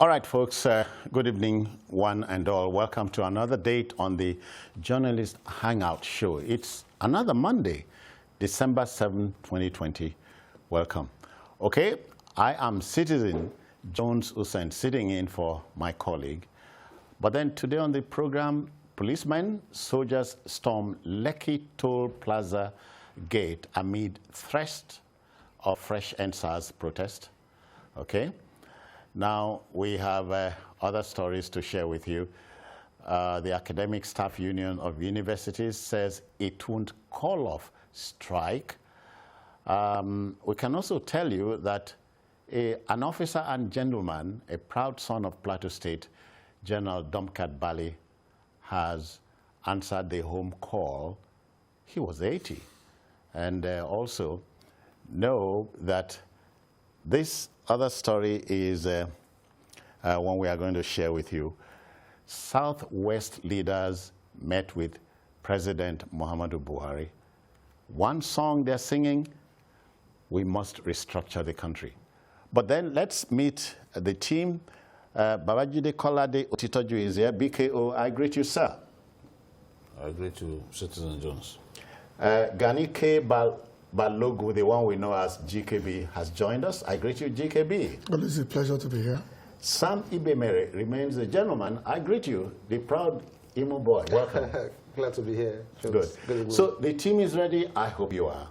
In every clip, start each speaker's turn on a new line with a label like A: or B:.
A: All right, folks, good evening, one and all. Welcome to another date on the Journalist Hangout Show. It's another Monday, December 7, 2020. Welcome. Okay, I am Citizen Jones Hussein, sitting in for my colleague. But then today on the program, policemen, soldiers storm Lekki Toll Plaza gate amid threat of fresh NSAS protest. Okay. Now, we have other stories to share with you. The Academic Staff Union of Universities says it won't call off strike. We can also tell you that an officer and gentleman, a proud son of Plateau State, General Domkat Bali, has answered the home call. He was 80. And also know that this other story is one we are going to share with you. Southwest leaders met with President Muhammadu Buhari. One song they're singing, we must restructure the country. But then let's meet the team. Babajide Kolade Otitoju is here. BKO, I greet you, sir.
B: I greet you, Citizen Jones.
A: Gani K. Balogu, the one we know as GKB, has joined us. I greet you, GKB.
C: Well, it's a pleasure to be here.
A: Sam Ibemere remains a gentleman. I greet you, the proud Imo boy. Welcome.
D: Glad to be here.
A: Good. So the team is ready. I hope you are.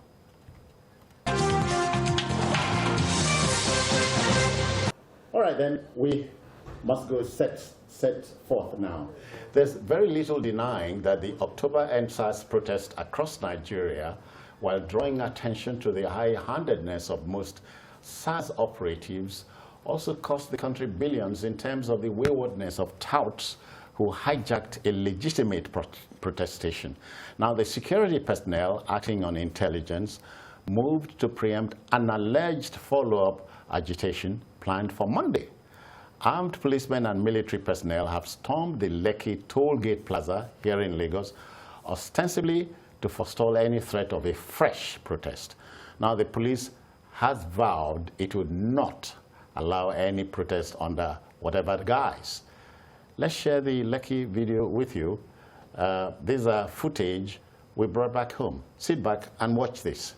A: All right, then we must go set forth now. There's very little denying that the October NSAS protest across Nigeria, while drawing attention to the high-handedness of most SARS operatives, also cost the country billions in terms of the waywardness of touts who hijacked a legitimate protestation. Now, the security personnel acting on intelligence moved to preempt an alleged follow-up agitation planned for Monday. Armed policemen and military personnel have stormed the Lekki Tollgate Plaza here in Lagos, ostensibly to forestall any threat of a fresh protest. Now, the police has vowed it would not allow any protest under whatever guise. Let's share the Lekki video with you. These are footage we brought back home. Sit back and watch this.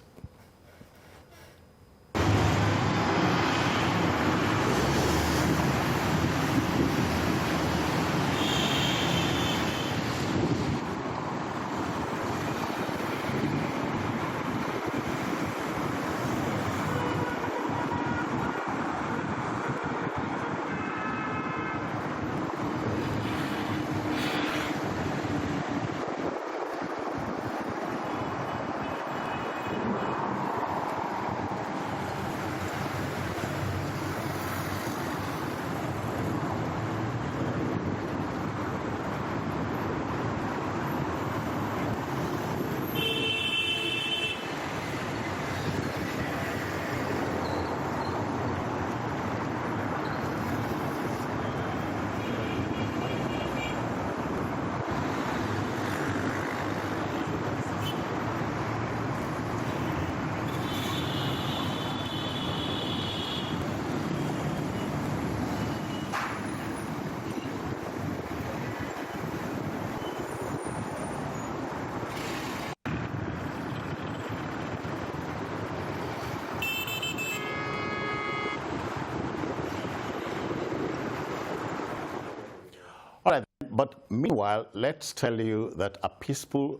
A: All right, but meanwhile, let's tell you that a peaceful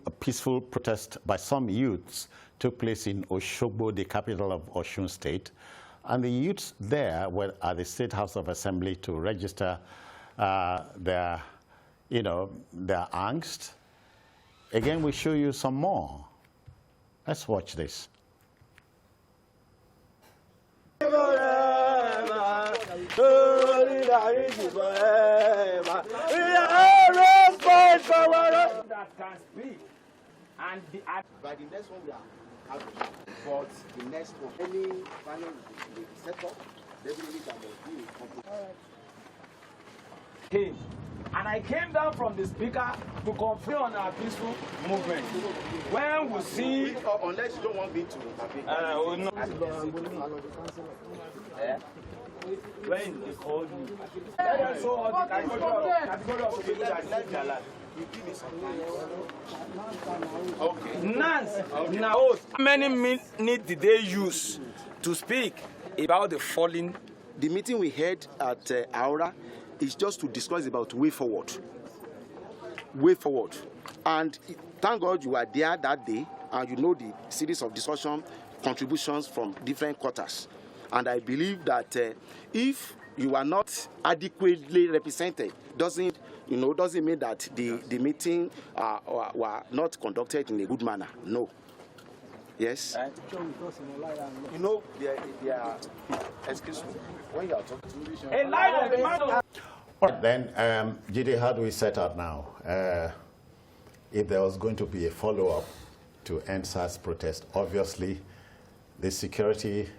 A: protest by some youths took place in Oshogbo, the capital of Osun State, and the youths there were at the State House of Assembly to register their angst. Again, we show you some more. Let's watch this.
E: That can speak, and by the next one we are having, but the next one, any panel will be set up, definitely can be complete. And I came down from the speaker to confirm on our peaceful movement. When we see, unless you don't want me to, when they called you. Let them show all the category of people that left their life. You give me some time. Okay. Nance, now, how many minutes did they use to speak about the falling?
C: The meeting we had at Aura is just to discuss about way forward. Way forward. And thank God you were there that day, and you know the series of discussion contributions from different quarters. And I believe that if you are not adequately represented, doesn't mean that the meeting were not conducted in a good manner. No. Yes. You know, excuse me, when you are talking to
E: A lie of the man.
A: All right, then, Jide, how do we set out now? If there was going to be a follow-up to NSAS protest, obviously the security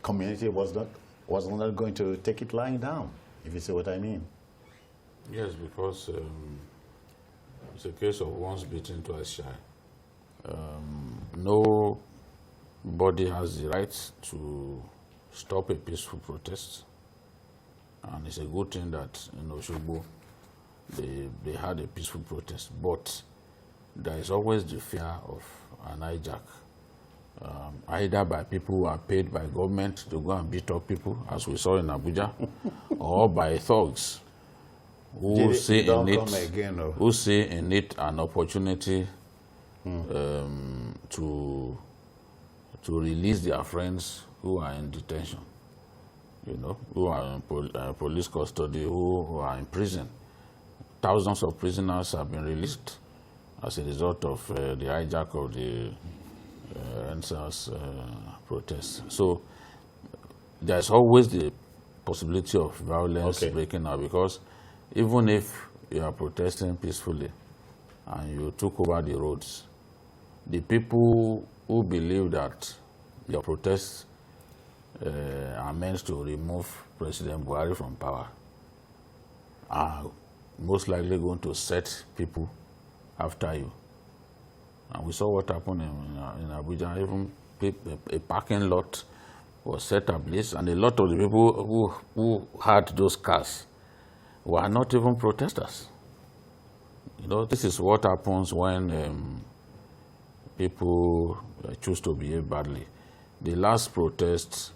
A: community was not going to take it lying down, if you see what I mean.
B: Yes, because it's a case of once bitten, twice shy. Nobody has the right to stop a peaceful protest, and it's a good thing that in Osogbo they had a peaceful protest, but there is always the fear of an hijack, either by people who are paid by government to go and beat up people, as we saw in Abuja, or by thugs who see in it an opportunity to release their friends who are in detention, who are in police custody, who are in prison. Thousands of prisoners have been released as a result of the hijack of the NSAS protests. So there's always the possibility of violence breaking out, because even if you are protesting peacefully and you took over the roads, the people who believe that your protests are meant to remove President Buhari from power are most likely going to set people after you. And we saw what happened in Abuja. Even a parking lot was set ablaze, and a lot of the people who had those cars were not even protesters. This is what happens when people choose to behave badly. The last protest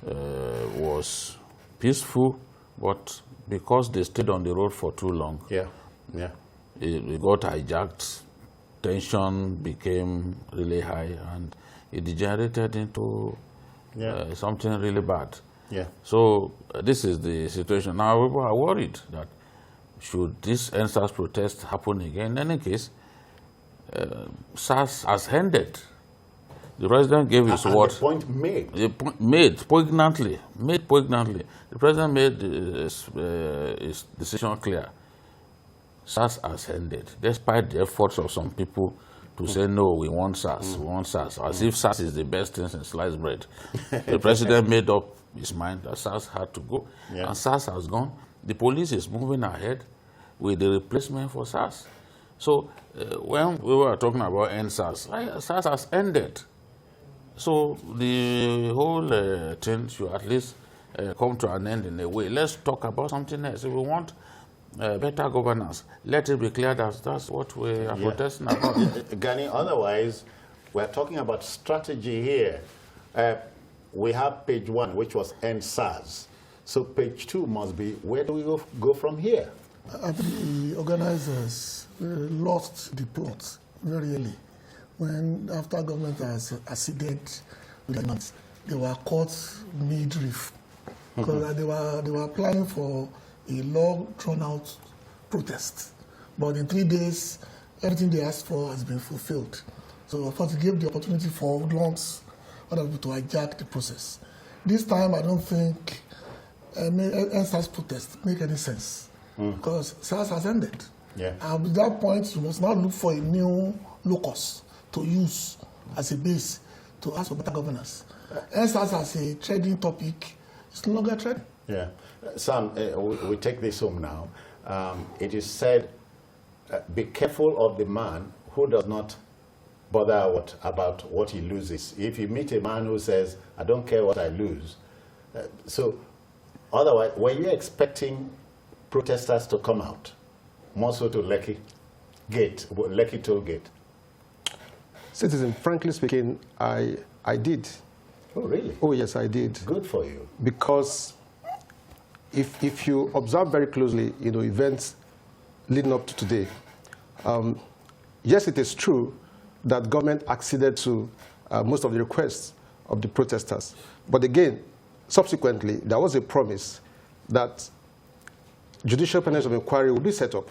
B: was peaceful, but because they stayed on the road for too long, it got hijacked, tension became really high, and it degenerated into something really bad. So this is the situation. Now people are worried that should this NSAS protest happen again, in any case, SARS has ended. The president gave his word.
A: The point made.
B: The point made poignantly. The president made his decision clear. SARS has ended, despite the efforts of some people to say, no, we want SARS, we want SARS, as if SARS is the best thing since sliced bread. The president made up his mind that SARS had to go, and SARS has gone. The police is moving ahead with the replacement for SARS. So when we were talking about NSAS, SARS has ended. So the whole thing should at least come to an end in a way. Let's talk about something else. If we want better governance, let it be clear that that's what we are protesting about.
A: Gani, otherwise, we're talking about strategy here. We have page 1, which was NSAS. So page 2 must be, where do we go from here?
D: The organizers lost the plot very early. When after government has acceded with the demands, they were caught mid-riff because they were planning for a long, drawn-out protest. But in 3 days, everything they asked for has been fulfilled. So, of course, it gave the opportunity for hoodlums, other people to hijack the process. This time, I don't think NSAS protest make any sense because SARS has ended. And at that point, you must now look for a new locus to use as a base to ask for better governance. NSAS as a trading topic is no longer trading.
A: Sam, we take this home now. It is said, be careful of the man who does not bother about what he loses. If you meet a man who says, I don't care what I lose, So, otherwise, were you expecting protesters to come out? More so to Lekki Tollgate?
F: Citizen, frankly speaking, I did.
A: Oh, really?
F: Oh, yes, I did.
A: Good for you.
F: Because if you observe very closely, events leading up to today, yes, it is true that government acceded to most of the requests of the protesters. But again, subsequently, there was a promise that judicial panels of inquiry would be set up,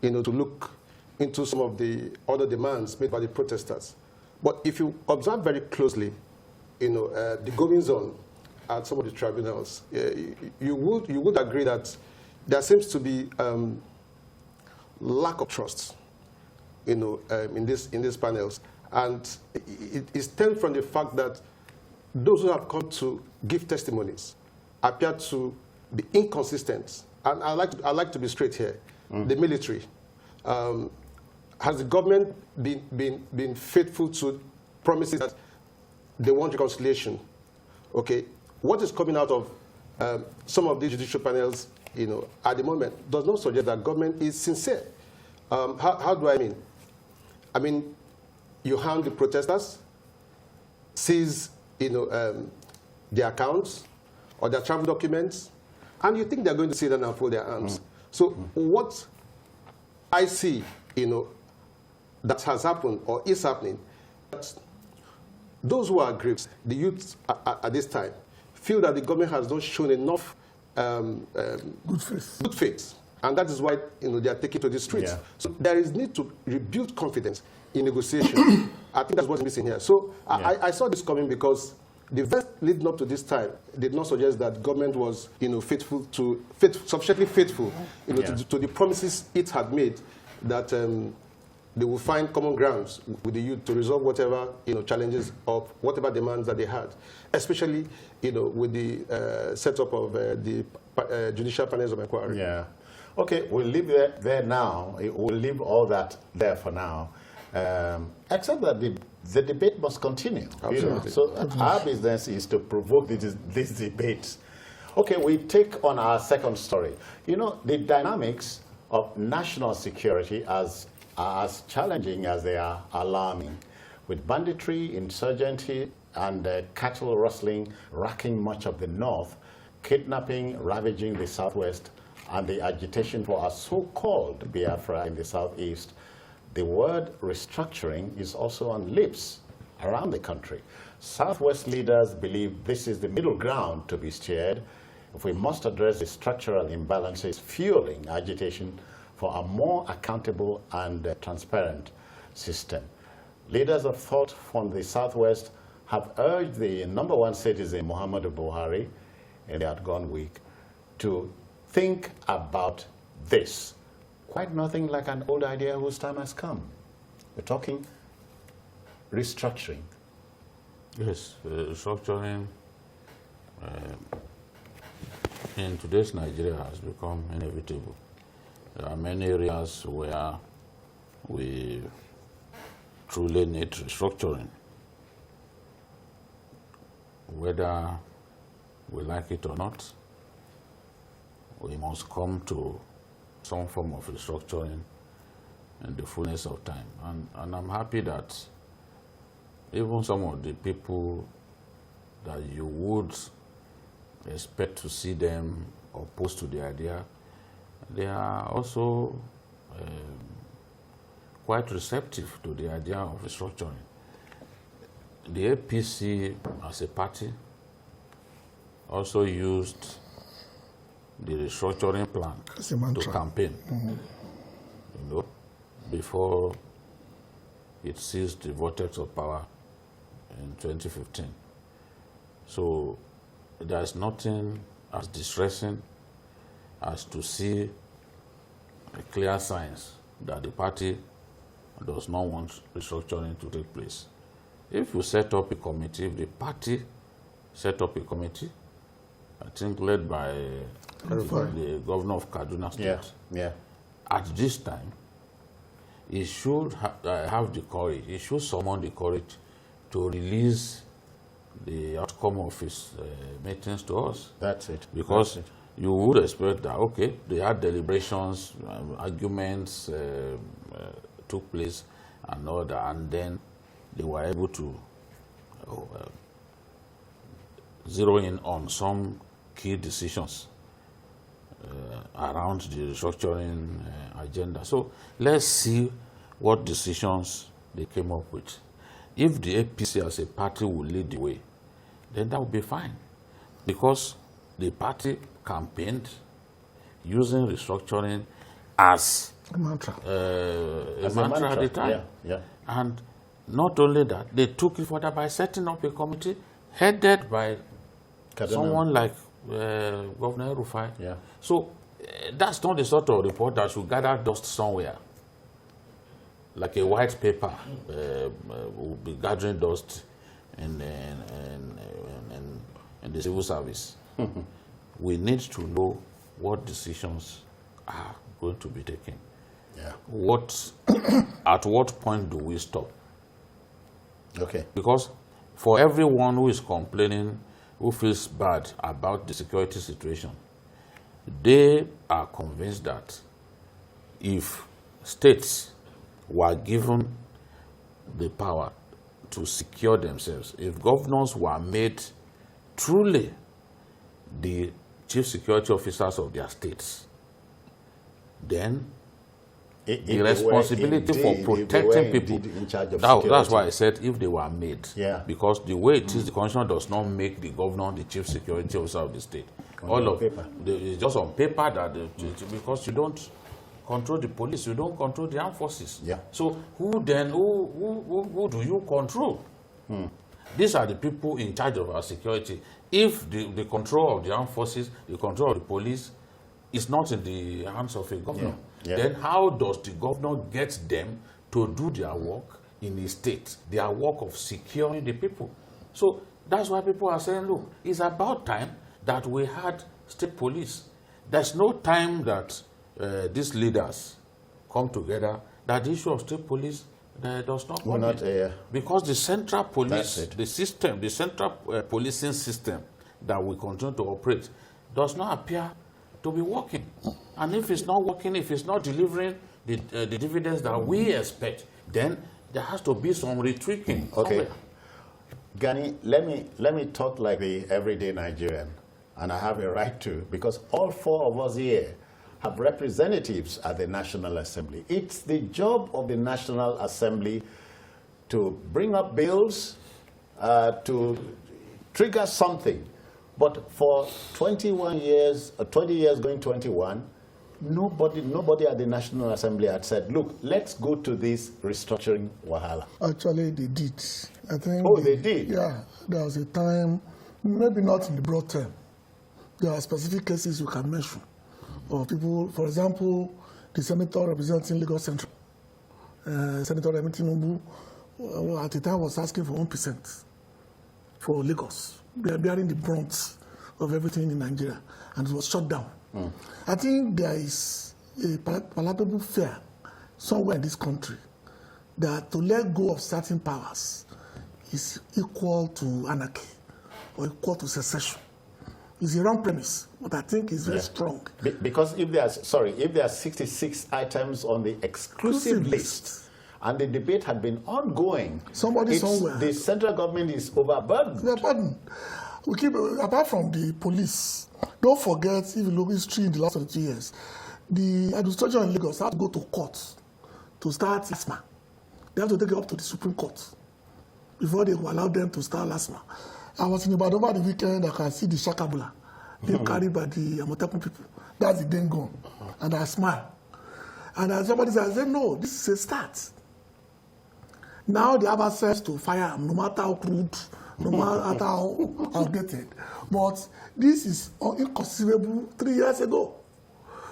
F: to look into some of the other demands made by the protesters. But if you observe very closely, the goings on at some of the tribunals, you would agree that there seems to be lack of trust, in these panels, and it stems from the fact that those who have come to give testimonies appear to be inconsistent. And I like to be straight here. The military. Has the government been faithful to promises that they want reconciliation? Okay, what is coming out of some of these judicial panels, at the moment, does not suggest that government is sincere. How do I mean? I mean, you hound the protesters, seize, their accounts or their travel documents, and you think they're going to sit down and fold their arms. So what I see, that has happened or is happening, that those who are aggrieved, the youth at this time, feel that the government has not shown enough good faith. And that is why they are taking to the streets. Yeah. So there is need to rebuild confidence in negotiation. I think that's what's missing here. So yeah. I saw this coming because the events leading up to this time did not suggest that government was sufficiently faithful to the promises it had made that they will find common grounds with the youth to resolve whatever challenges or whatever demands that they had, especially with the setup of the judicial panels of inquiry.
A: Yeah. Okay, we'll leave there now. We'll leave all that there for now. Except that the debate must continue.
F: Absolutely.
A: So our business is to provoke this debate. Okay, we take on our second story. The dynamics of national security are as challenging as they are alarming, with banditry, insurgency, and cattle rustling racking much of the north, kidnapping ravaging the southwest, and the agitation for a so-called Biafra in the southeast. The word restructuring is also on lips around the country. Southwest leaders believe this is the middle ground to be steered if we must address the structural imbalances fueling agitation for a more accountable and transparent system. Leaders of thought from the Southwest have urged the #1 citizen, Muhammadu Buhari, in the outgone week, to think about this. Quite nothing like an old idea whose time has come. We're talking restructuring.
B: Yes, restructuring in today's Nigeria has become inevitable. There are many areas where we truly need restructuring. Whether we like it or not, we must come to some form of restructuring in the fullness of time. And I'm happy that even some of the people that you would expect to see them opposed to the idea, they are also quite receptive to the idea of restructuring. The APC as a party also used the restructuring plan to campaign, before it seized the vortex of power in 2015. So there's nothing as distressing as to see clear signs that the party does not want restructuring to take place. If you set up a committee, if the party set up a committee, I think led by the governor of Kaduna State, at this time, he should have the courage, he should summon the courage to release the outcome of his meetings to us.
A: That's it.
B: Because
A: That's it.
B: you would expect that, okay, they had deliberations, arguments took place and all that, and then they were able to zero in on some key decisions around the restructuring agenda. So let's see what decisions they came up with. If the APC as a party will lead the way, then that would be fine. Because the party campaigned using restructuring as
D: A mantra.
B: a mantra at the time.
A: Yeah, yeah.
B: And not only that, they took it further by setting up a committee headed by someone like Governor Rufai.
A: Yeah.
B: So that's not the sort of report that should gather dust somewhere. Like a white paper will be gathering dust in the civil service. We need to know what decisions are going to be taken.
A: Yeah.
B: At what point do we stop?
A: Okay.
B: Because for everyone who is complaining, who feels bad about the security situation, they are convinced that if states were given the power to secure themselves, if governors were made truly the chief security officers of their states, then the responsibility for protecting people,
A: in charge of
B: that's why I said if they were made.
A: Yeah.
B: Because the way it is, the constitution does not make the governor the chief security officer of the state. It's just on paper that because you don't control the police, you don't control the armed forces.
A: Yeah.
B: So who do you control? These are the people in charge of our security. If the control of the armed forces, the control of the police is not in the hands of a governor, then how does the governor get them to do their work in a state, their work of securing the people? So that's why people are saying, look, it's about time that we had state police. There's no time that these leaders come together that the issue of state police does not come in. Because the central police, the system, the central policing system that we continue to operate does not appear to be working. And if it's not working, if it's not delivering the dividends that we expect, then there has to be some retweaking.
A: Okay. Gani, let me talk like the everyday Nigerian, and I have a right to, because all four of us here have representatives at the National Assembly. It's the job of the National Assembly to bring up bills, to trigger something. But for 21 years, 20 years going 21, nobody at the National Assembly had said, look, let's go to this restructuring wahala.
D: Actually, they did. I think.
A: Oh, they did?
D: Yeah. There was a time, maybe not in the broad term. There are specific cases you can mention of people, for example, the senator representing Lagos Central, Senator Remi Tinubu, at the time was asking for 1% for Lagos. They are bearing the brunt of everything in Nigeria, and it was shut down. I think there is a palatable fear somewhere in this country that to let go of certain powers is equal to anarchy or equal to secession. It's a wrong premise, but I think it's very strong.
A: Because if there are 66 items on the exclusive list, and the debate had been ongoing,
D: somewhere,
A: the central government is overburdened.
D: We keep, apart from the police, don't forget, if you look at history in the last 22 years, the administration in Lagos had to go to court to start LASMA. They have to take it up to the Supreme Court before they will allow them to start LASMA. I was in Ibadan over the weekend. I can see the Shakabula being carried by the Amotekun people. That's the Dengon. And I smile. And as somebody said, I said, no, this is a start. Now they have access to firearm, no matter how crude, no matter how outdated. But this is inconceivable 3 years ago.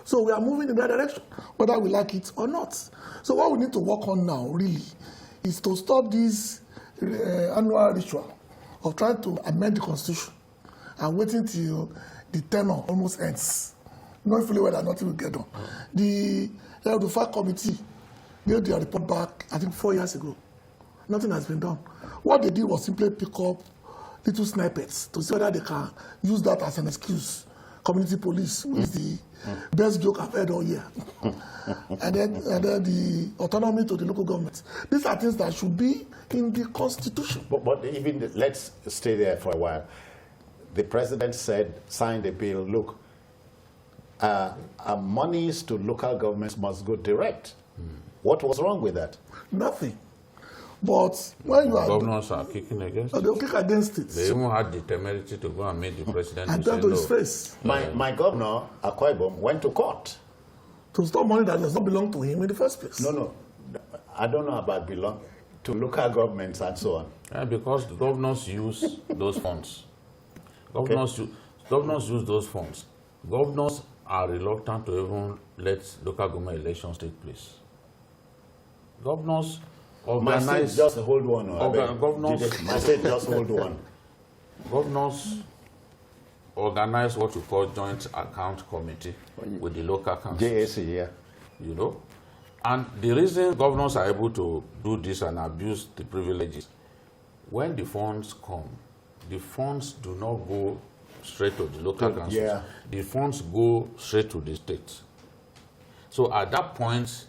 D: So we are moving in that direction, whether we like it or not. So what we need to work on now, really, is to stop this annual ritual of trying to amend the Constitution and waiting till the tenure almost ends. Not fully well that nothing will get done. The Rufai Committee gave their report back, I think 4 years ago. Nothing has been done. What they did was simply pick up little snippets to see whether they can use that as an excuse. Community police, who is the best joke I've heard all year. and then the autonomy to the local government. These are things that should be in the Constitution.
A: But even, let's stay there for a while. The president signed a bill, look, monies to local governments must go direct. What was wrong with that?
D: Nothing. But when you are...
B: Governors are kicking against it.
D: They'll kick against it.
B: They even had the temerity to go and meet the president
D: And
B: to say
D: tell to his
B: no.
D: face.
A: My governor, Akwa Ibom, went to court.
D: To stop money that does not belong to him in the first place.
A: No. I don't know about belong to local governments and so on.
B: Because the governors use those funds. Governors use those funds. Governors are reluctant to even let local government elections take place. Governors
A: My state just hold one.
B: Governors,
A: my state just hold one.
B: Governors organize what we call joint account committee with the local councils.
A: JAC, yeah.
B: You know? And the reason governors are able to do this and abuse the privileges, when the funds come, the funds do not go straight to the local councils.
A: Yeah.
B: The funds go straight to the states. So at that point,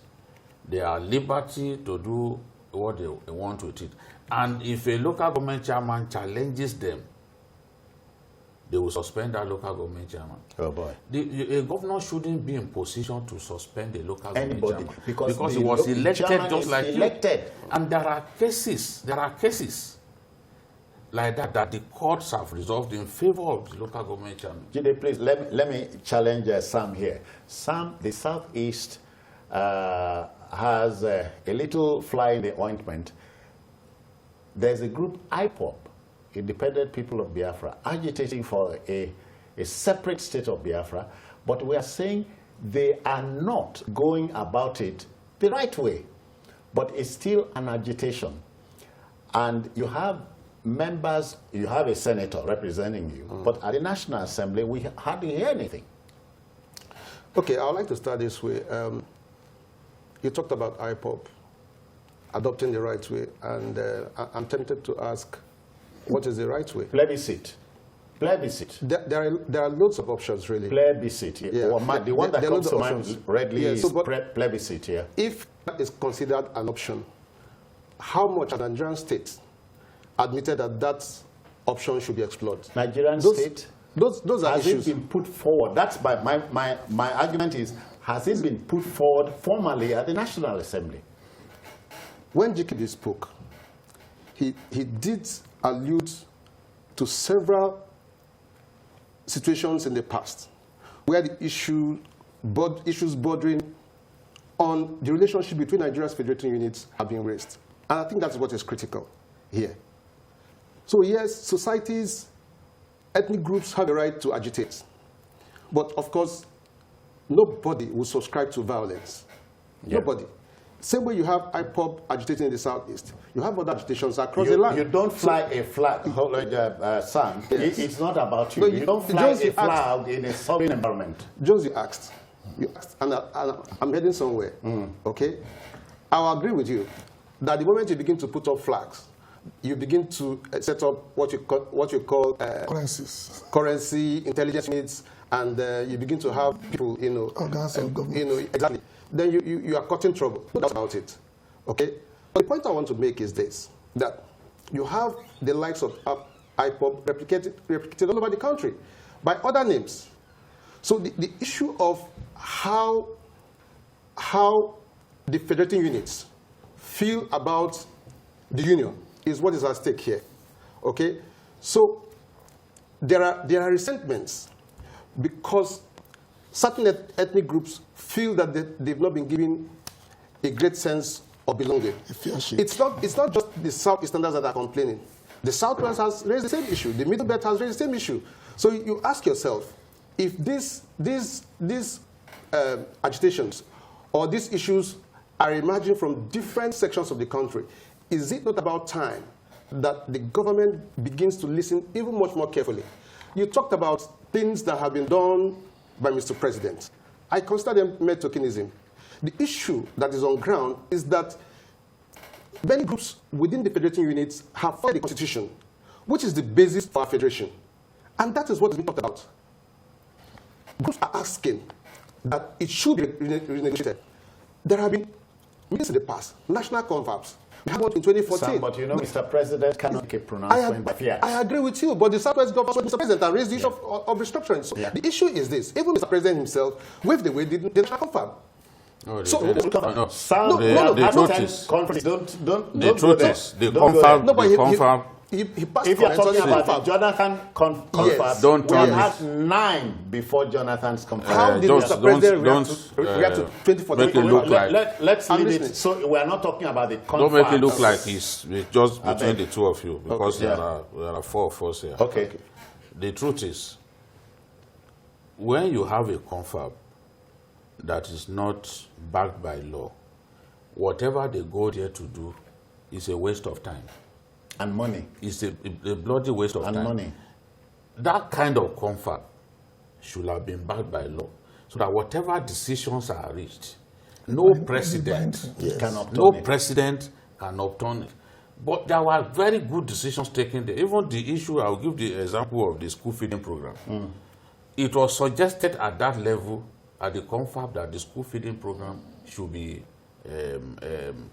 B: they are liberty to do what they want with it. And if a local government chairman challenges them, they will suspend that local government chairman.
A: Oh boy.
B: A governor shouldn't be in position to suspend a local government chairman
A: because
B: he was elected just like
A: elected.
B: You. And there are cases like that the courts have resolved in favor of the local government chairman.
A: Jide, please let me challenge Sam here. Sam, the Southeast has a little fly in the ointment. There's a group, IPOB, Independent People of Biafra, agitating for a separate state of Biafra, but we are saying they are not going about it the right way, but it's still an agitation. And you have members, you have a senator representing you, but at the National Assembly, we hardly hear anything.
F: Okay, I would like to start this way. You talked about IPOB adopting the right way, and I'm tempted to ask, what is the right way?
A: Plebiscite. Plebiscite.
F: There are loads of options, really.
A: Plebiscite.
F: Yeah.
A: Well, the one that comes to mind readily is plebiscite, yeah.
F: If that is considered an option, how much an Nigerian state admitted that option should be explored?
A: Nigerian state?
F: Those are
A: has
F: issues.
A: It been put forward? That's my argument is, has it been put forward formally at the National Assembly?
F: When GKB spoke, he did allude to several situations in the past where the issues bordering on the relationship between Nigeria's federating units have been raised. And I think that's what is critical here. So yes, societies, ethnic groups have a right to agitate. But of course, nobody will subscribe to violence. Yeah. Nobody. Same way you have IPOB agitating in the Southeast, you have other agitations across the land.
A: You don't fly a flag, Sam. Yes. It's not about you.
F: No,
A: you don't fly a flag in a sovereign environment.
F: Jones, you asked, and I'm heading somewhere, okay? I'll agree with you that the moment you begin to put up flags, you begin to set up what you call currency, intelligence units, and you begin to have people, exactly. Then you are caught in trouble. No doubt about it. Okay? But the point I want to make is this, that you have the likes of IPOB replicated all over the country by other names. So the issue of how the federating units feel about the union is what is at stake here. Okay? So there are resentments because certain ethnic groups feel that they've not been given a great sense of belonging. It's not just the Southeasterners that are complaining. The Southwest has raised the same issue. The Middle Belt has raised the same issue. So you ask yourself, if these agitations or these issues are emerging from different sections of the country, is it not about time that the government begins to listen even much more carefully? You talked about things that have been done by Mr. President. I consider them mere tokenism. The issue that is on ground is that many groups within the federating units have followed the Constitution, which is the basis for our federation. And that is what is being talked about. Groups are asking that it should be renegotiated. There have been meetings in the past, national confabs. We had one in 2014.
A: Sam, but you know, Mr. President cannot keep pronouncement by fear.
F: I agree with you, but the Southwest government, Mr. President, and raised the issue of restructuring. So the issue is this: even Mr. President himself waved away the national confab.
B: No,
F: So
B: the truth is, the confab.
F: He passed
A: if you're
F: comments on
A: talking
F: the
A: about the
F: confab.
A: Jonathan confab,
F: Yes.
B: Don't
A: we
B: turn
A: had
B: it.
A: 9 before Jonathan's confab.
F: How did Mr. President react to 2014?
B: make it look like
A: Let's
F: I'm
A: leave it.
F: listening.
A: So we're not talking about the confab.
B: don't make it look like it's just between
A: beg.
B: the two of you, because
A: Okay.
B: there are 4 of us here.
A: Okay.
B: The truth is, when you have a confab that is not backed by law, whatever they go there to do is a waste of time.
A: And money.
B: It's a bloody waste of
A: And
B: time.
A: money.
B: That kind of confab should have been backed by law, so that whatever decisions are reached, no president
A: Can upturn
B: no
A: it.
B: president can upturn it. But there were very good decisions taken there. Even the issue, I'll give the example of the school feeding program. It was suggested at that level, at the confab, that the school feeding program should be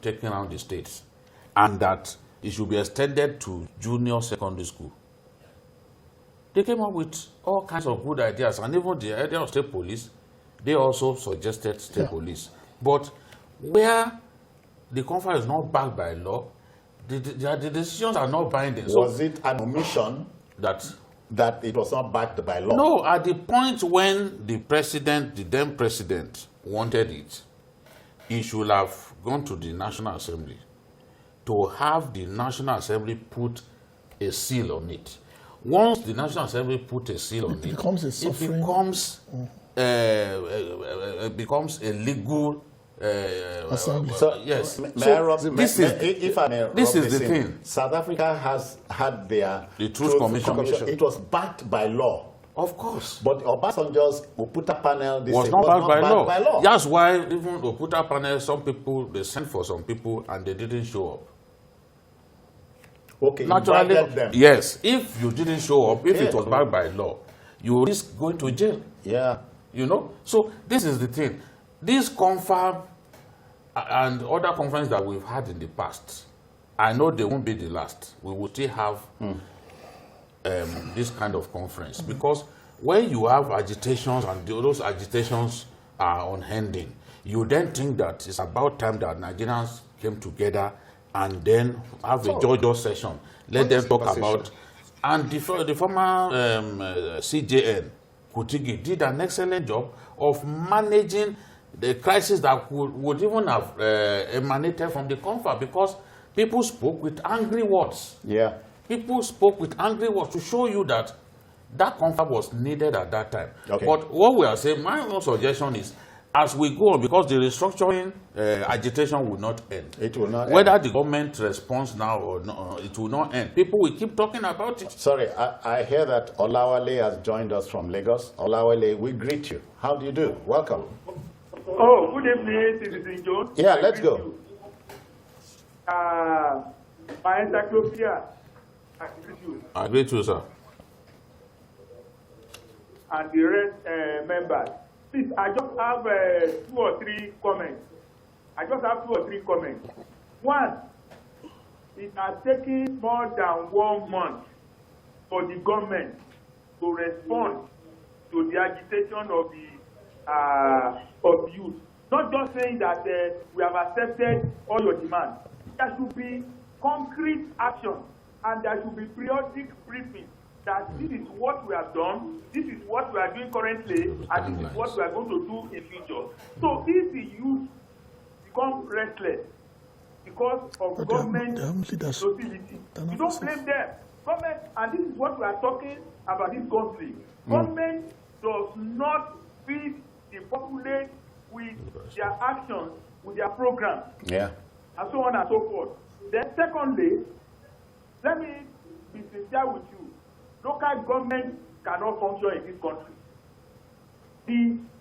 B: taken around the states, and that it should be extended to junior secondary school. They came up with all kinds of good ideas, and even the idea of state police, they also suggested state police. But where the confab is not backed by law, the decisions are not binding.
A: Was it an omission
B: that
A: it was not backed by law?
B: no, at the point when the then president, wanted it, he should have gone to the National Assembly to have the National Assembly put a seal on it. Once the National Assembly put a seal on it,
D: becomes a suffering-
B: it becomes a legal
D: Assembly.
A: So,
B: yes.
A: May I rob-
B: this
A: may-
B: is
A: if I may
B: this
A: rob
B: is the
A: in,
B: thing.
A: South Africa has had their
B: The Truth Commission.
A: It was backed by law.
B: Of course.
A: But Obasanjo's Oputa panel
B: Was not backed by law. That's why even Oputa panel, some people, they sent for some people and they didn't show up.
A: Okay,
B: Naturally,
A: invited them.
B: yes. If you didn't show up, if
A: Yeah.
B: it was backed by law, you risk going to jail.
A: Yeah.
B: You know? So this is the thing. This confab and other conferences that we've had in the past, I know they won't be the last. We will still have this kind of conference, because when you have agitations and those agitations are unending, you then think that it's about time that Nigerians came together and then have a JoJo session. Let them talk about. And the former CJN, Kutigi, did an excellent job of managing the crisis that would even have emanated from the confab, because people spoke with angry words.
A: Yeah.
B: People spoke with angry words to show you that that confab was needed at that time.
A: Okay.
B: But what we are saying, my own suggestion is, as we go on, because the restructuring agitation will not end.
A: It will not
B: Whether
A: end.
B: the government responds now or not, it will not end. People will keep talking about it.
A: Sorry, I hear that Olawale has joined us from Lagos. Olawale, we greet you. How do you do? Welcome.
G: Oh, good evening, Citizen Jones.
A: Yeah,
G: I
A: let's
G: greet
A: go.
G: you. My encyclopedia, I greet you,
B: I agree to you, sir.
G: and the rest members. Please, I just have 2 or 3 comments. One, it has taken more than 1 month for the government to respond to the agitation of youth. Not just saying that we have accepted all your demands. There should be concrete action, and there should be periodic briefing that this is what we have done, this is what we are doing currently, and this is what we are going to do in future. So if the youth become restless because of government docility, you don't blame them. Government, and this is what we are talking about this conflict. Government does not feed the populace with their actions, with their programs,
A: Yeah.
G: and so on and so forth. Then secondly, let me be sincere with you. Local government cannot function in this country.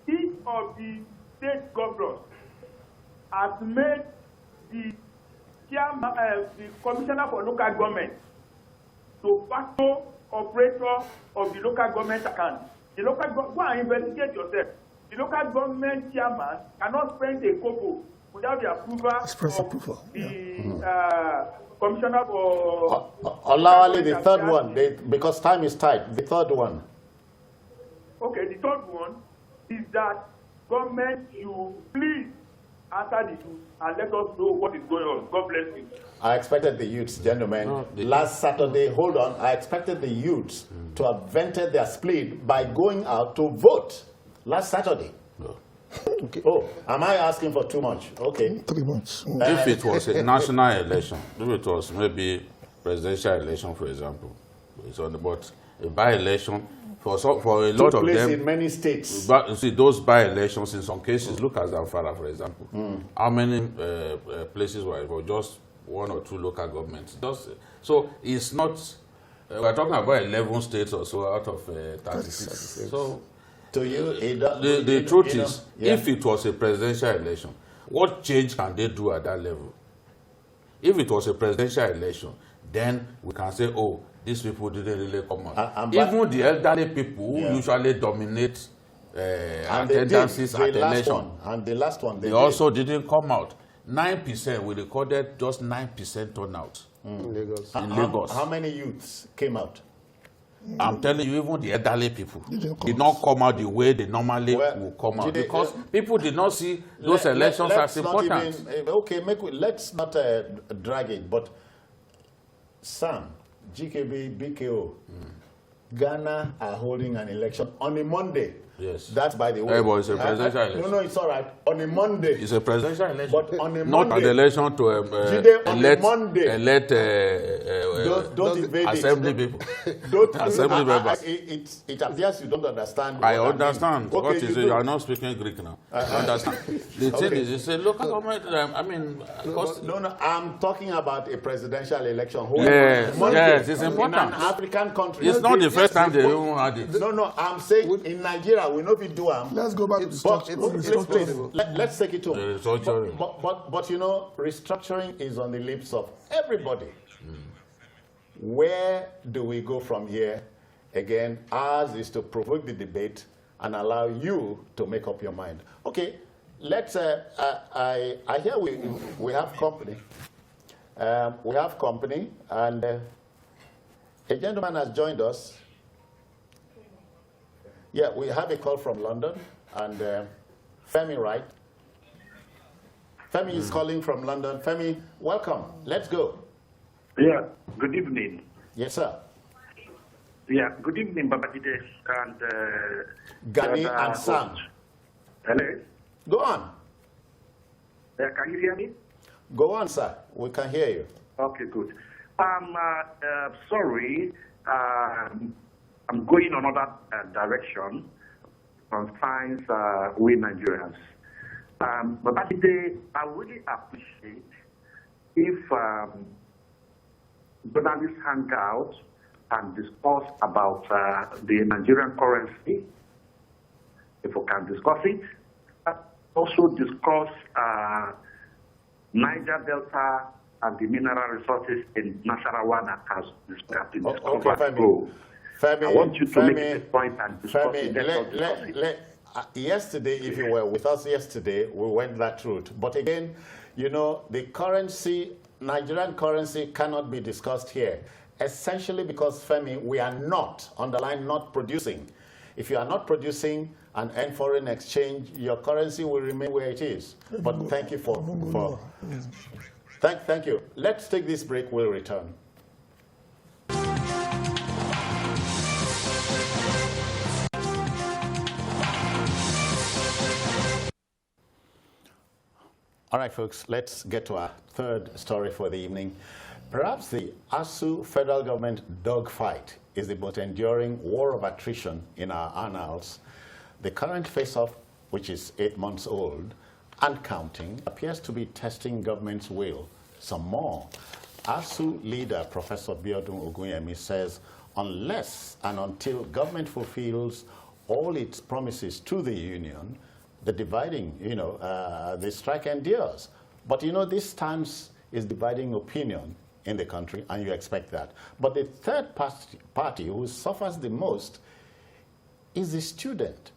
G: Each of the state governors has made the chairman, the commissioner for local government de facto operator of the local government account. The local go and investigate yourself. The local government chairman cannot spend a kobo without the approval of the commissioner for...
A: Olawale, the third one, because time is tight, the third one.
G: Okay, the third one is that government should please answer the youth and let us know what is going on. God bless you.
A: I expected the youths, gentlemen, last Saturday, hold on, I expected the youths to have vented their spleen by going out to vote last Saturday.
B: No.
A: Okay. Oh, am I asking for too much? Okay.
D: 3 months.
B: If it was a national election, if it was maybe presidential election, for example, it's on the but a by-election, for a lot of them,
A: in many states.
B: But you see, those by-elections, in some cases, look at Zamfara, for example. How many places were for just 1 or 2 local governments? So it's not, we're talking about 11 states or so out of 36. So
A: to you,
B: the truth is, if it was a presidential election, what change can they do at that level? If it was a presidential election, then we can say, oh, these people didn't really come out. Even the elderly people usually dominate attendances at election.
A: And the last one,
B: they also didn't come out. 9%, we recorded just 9% turnout in Lagos.
A: How many youths came out?
B: I'm telling you, even the elderly people did not come out the way they normally will come out, because people did not see those elections as important.
A: Let's not drag it, but Sam, GKB, BKO, Ghana are holding an election on a Monday.
B: Yes.
A: That's by the way.
B: But it's a presidential election.
A: No, it's all right. On a Monday.
B: It's a presidential election.
A: But on a
B: not
A: Monday.
B: an election to elect
A: don't invade
B: assembly people.
A: Don't
B: assembly members.
A: It appears you don't understand.
B: I understand.
A: Okay,
B: what is it? You are not speaking Greek now. I understand. The thing is, it's a local government. I mean,
A: no, I'm talking about a presidential election.
B: Yes, it's important.
A: In an African country.
B: It's not the first time they even had it.
A: No, I'm saying in Nigeria, we know if we do.
D: Let's go back to
A: restructuring. Let's take it to. But you know, restructuring is on the lips of everybody. Where do we go from here? Again, ours is to provoke the debate and allow you to make up your mind. Okay, let's. I hear we have company. We have company, and a gentleman has joined us. Yeah, we have a call from London, and Femi, right? Femi is calling from London. Femi, welcome. Let's go.
H: Yeah, good evening.
A: Yes, sir.
H: Yeah, good evening, Babajide and
A: Gani and Sam.
H: Hello?
A: Go on.
H: Can you hear me?
A: Go on, sir. We can hear you.
H: Okay, good. Sorry, I'm going another direction concerns we Nigerians. Babajide, I really appreciate if journalists hang out and discuss about the Nigerian currency, if we can discuss it. Also discuss Niger Delta and the mineral resources in Nasarawa that has been discovered.
A: Femi,
H: I want you to make this point and discuss it.
A: Yesterday, if you were with us yesterday, we went that route. But again, you know, the currency, Nigerian currency cannot be discussed here. Essentially because, Femi, we are not, underline not producing. If you are not producing and earn foreign exchange, your currency will remain where it is. But thank you thank you. Let's take this break, we'll return. All right, folks, let's get to our third story for the evening. Perhaps the ASU federal government dogfight is the most enduring war of attrition in our annals. The current face-off, which is 8 months old and counting, appears to be testing government's will some more. ASU leader Professor Biodun Ogunyemi says unless and until government fulfills all its promises to the union, the dividing, the strike endures. But this times is dividing opinion in the country, and you expect that. But the third party who suffers the most is the student,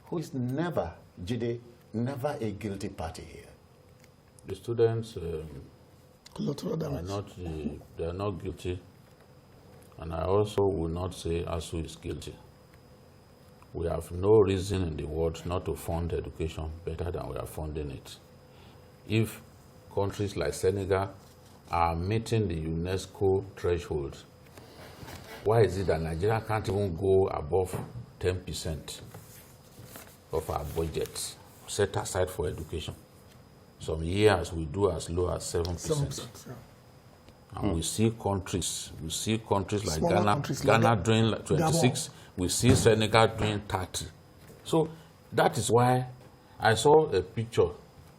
A: who is never, Jide, never a guilty party here.
B: The students
D: Collateral
B: they are not guilty, and I also will not say ASU is guilty. We have no reason in the world not to fund education better than we are funding it. If countries like Senegal are meeting the UNESCO threshold, why is it that Nigeria can't even go above 10% of our budget set aside for education? Some years we do as low as 7%.
D: yeah.
B: And we see countries like
D: Smaller
B: Ghana,
D: countries like
B: Ghana doing like 26, we see Senegal doing 30. So that is why I saw a picture.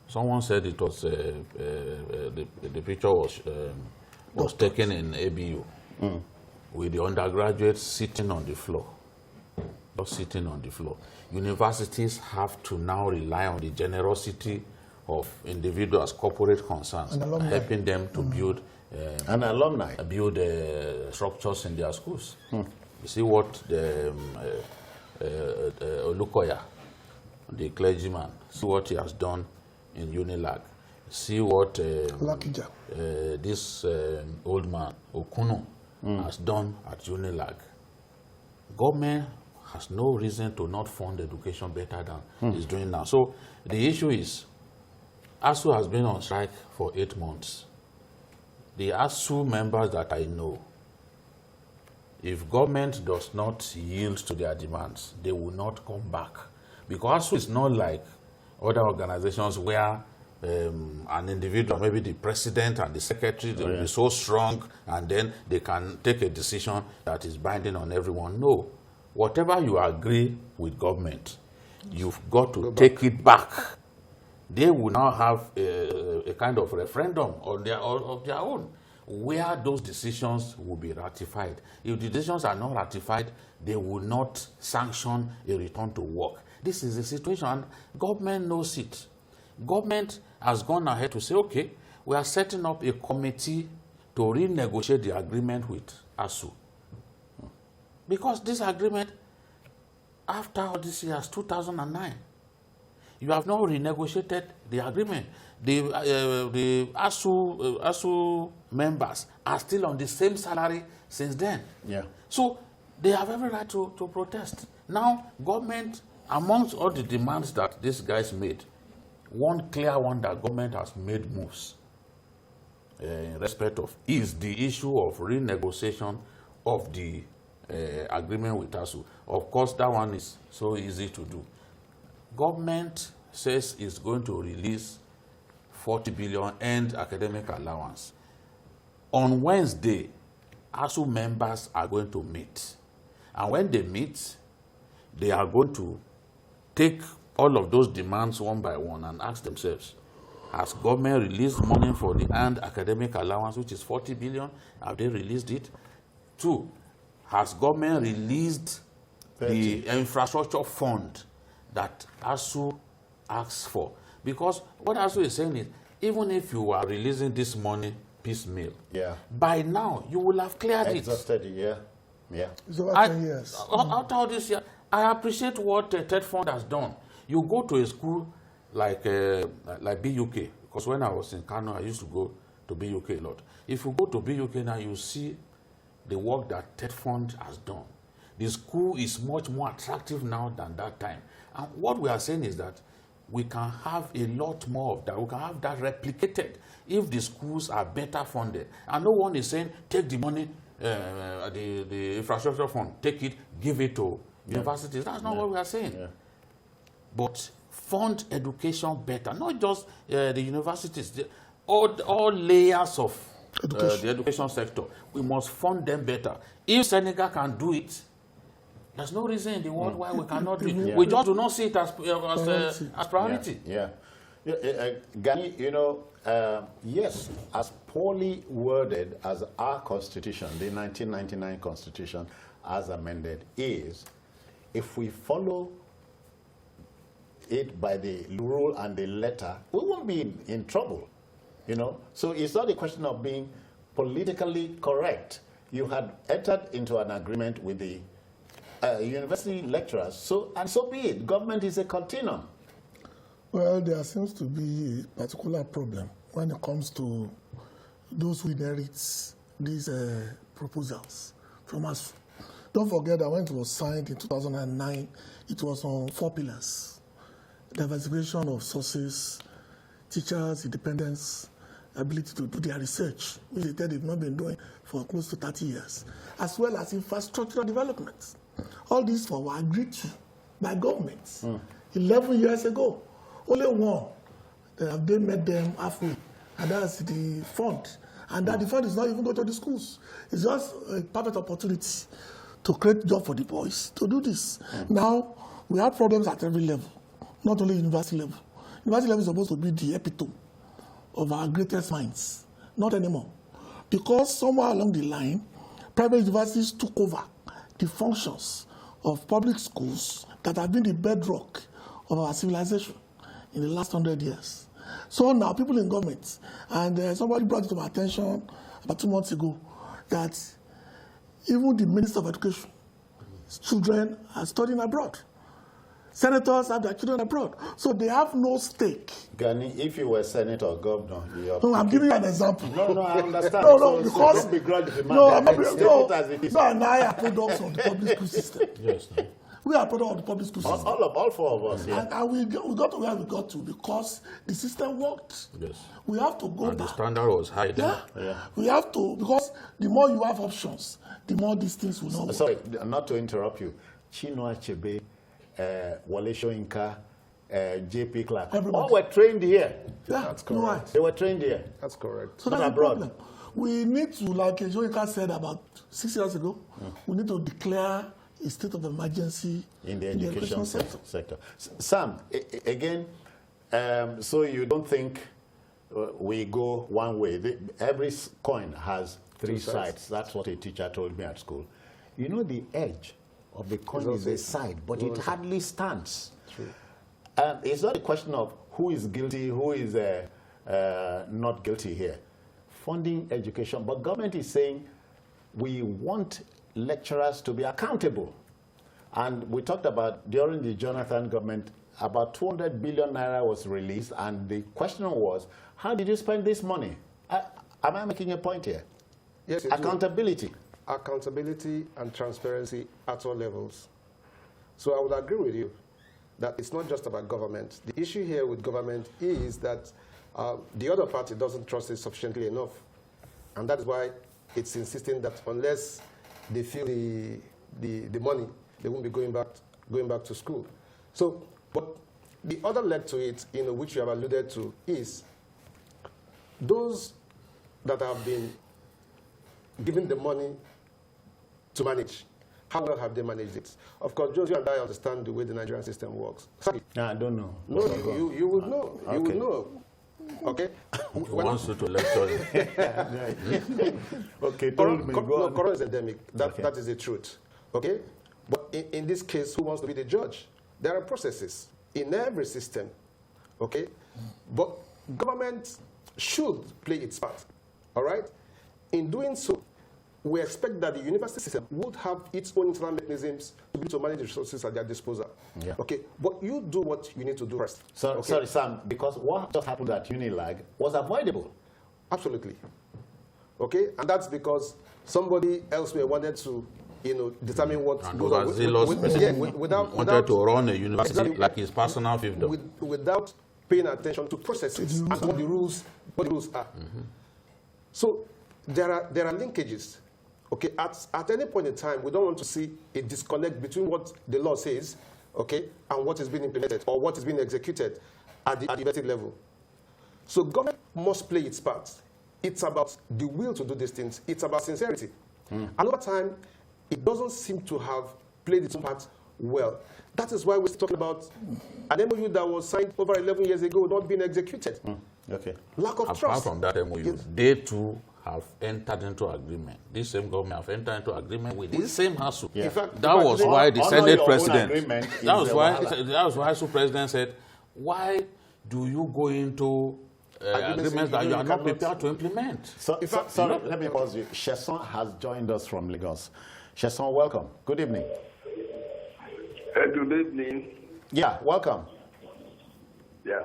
B: Someone said it was the picture was taken in ABU with the undergraduates sitting on the floor, just sitting on the floor. Universities have to now rely on the generosity of individuals, corporate concerns, helping them to build
A: and alumni
B: build structures in their schools. You see what the Olukoya, the clergyman, see what he has done in Unilag. See what this old man, Okuno, has done at Unilag. Government has no reason to not fund education better than it's doing now. So the issue is, ASU has been on strike for 8 months. The ASU members that I know, if government does not yield to their demands, they will not come back. Because ASU is not like other organizations where an individual, maybe the president and the secretary, they will be so strong and then they can take a decision that is binding on everyone. No. Whatever you agree with government, you've got to take it back. They will now have a kind of referendum of their own, where those decisions will be ratified. If the decisions are not ratified, they will not sanction a return to work. This is the situation, and government knows it. Government has gone ahead to say, okay, we are setting up a committee to renegotiate the agreement with ASU. Because this agreement, after all these years, 2009, you have not renegotiated the agreement. The ASU members are still on the same salary since then.
A: Yeah.
B: So they have every right to protest. Now, government, amongst all the demands that these guys made, one clear one that government has made moves in respect of is the issue of renegotiation of the agreement with ASU. Of course, that one is so easy to do. Government says it's going to release 40 billion end academic allowance. On Wednesday, ASU members are going to meet. And when they meet, they are going to take all of those demands one by one and ask themselves, has government released money for the end academic allowance, which is 40 billion? Have they released it? 2, has government released 30. The infrastructure fund that ASU asks for? Because what ASU is saying is, even if you are releasing this money piecemeal, by now you will have cleared
A: exhausted it.
D: It's over 10 years.
B: After all this year, I appreciate what TED Fund has done. You go to a school like BUK, because when I was in Kano, I used to go to BUK a lot. If you go to BUK now, you see the work that TED Fund has done. The school is much more attractive now than that time. And what we are saying is that we can have a lot more of that. We can have that replicated if the schools are better funded. And no one is saying, take the money, the infrastructure fund, take it, give it to universities. That's not what we are saying. But fund education better, not just the universities, all layers of the education sector. We must fund them better. If Senegal can do it, there's no reason in the world why we cannot do it. We just do not see it as priority.
A: Gani, yes, as poorly worded as our constitution, the 1999 constitution as amended is, if we follow it by the rule and the letter, we won't be in trouble, So it's not a question of being politically correct. You had entered into an agreement with the university lecturers, so be it. Government is a continuum.
D: Well, there seems to be a particular problem when it comes to those who inherit these proposals from us. Don't forget that when it was signed in 2009, it was on 4 pillars: diversification of sources, teachers' independence, ability to do their research, which they've not been doing for close to 30 years, as well as infrastructural development. All these were agreed to by governments 11 years ago. Only one, they met them halfway, and that's the fund. And that the fund is not even going to the schools. It's just a perfect opportunity to create job for the boys to do this. Now, we have problems at every level, not only university level. University level is supposed to be the epitome of our greatest minds. Not anymore. Because somewhere along the line, private universities took over the functions of public schools that have been the bedrock of our civilization in the last 100 years. So now people in government, and somebody brought it to my attention about 2 months ago, that even the Minister of Education, his children are studying abroad. Senators have their children abroad. So they have no stake.
A: Gani, if you were senator or governor,
D: no, I'm giving you an example.
A: No, I understand.
D: No, because
A: don't begrudge the man.
D: No, and I are products of the public school system.
B: Yes.
D: We are products of the public school system.
A: All 4 of us, yeah.
D: And we got to where we got to because the system worked.
B: Yes.
D: We have to go
B: and
D: back.
B: The standard was high then.
D: Yeah. We have to, because the more you have options, the more these things will not work.
A: Sorry, not to interrupt you. Chinua Achebe, Wale Soyinka, JP Clark, all were trained here.
D: Yeah, that's correct. Right.
A: They were trained here.
F: That's correct.
D: So that's the problem. We need to, like Soyinka said about 6 years ago, we need to declare a state of emergency
A: in the education sector. Sam, again, so you don't think we go one way? Every coin has 3 sides. That's what a teacher told me at school. You know, the edge of the coin is a side, but it hardly stands.
F: True.
A: It's not a question of who is guilty, who is not guilty here. Funding education, but government is saying we want lecturers to be accountable. And we talked about, during the Jonathan government, about 200 billion naira was released, and the question was, how did you spend this money? Am I making a point here?
F: Yes,
A: accountability.
F: Accountability and transparency at all levels. So I would agree with you that it's not just about government. The issue here with government is that the other party doesn't trust it sufficiently enough. And that is why it's insisting that unless they feel the money, they won't be going back to school. So, but the other leg to it, which you have alluded to, is those that have been given the money to manage. How well have they managed it? Of course, Jones, you and I understand the way the Nigerian system works. Sorry.
A: No, I don't know.
F: No, you would know. You would know. Okay?
B: He wants you to lecture him.
A: Okay,
F: corona is endemic. That is the truth. Okay? But in this case, who wants to be the judge? There are processes in every system. Okay? But government should play its part. All right? In doing so, we expect that the university system would have its own internal mechanisms to be able to manage the resources at their disposal. Yeah. Okay, but you do what you need to do first.
A: So,
F: okay?
A: Sorry, Sam, because what just happened at Unilag was avoidable.
F: Absolutely. Okay, and that's because somebody elsewhere wanted to, determine what goes on.
B: Wanted to run a university like his personal fiefdom.
F: Without paying attention to processes and what the rules are. So there are linkages. Okay, at any point in time, we don't want to see a disconnect between what the law says, okay, and what is being implemented or what is being executed at the university level. So government must play its part. It's about the will to do these things. It's about sincerity. And over time, it doesn't seem to have played its part well. That is why we're talking about an MOU that was signed over 11 years ago not being executed.
A: Okay.
F: Lack of trust.
B: Apart from that MOU, yes, they too have entered into agreement. This same government have entered into agreement with this same hassle.
A: Yeah.
B: That was why the Senate president, that was why the House president said, why do you go into agreements that you are not prepared to implement.
A: Sorry, let me pause you. Sheson has joined us from Lagos. Sheson, welcome. Good evening.
I: Good evening.
A: Yeah, welcome.
I: Yeah.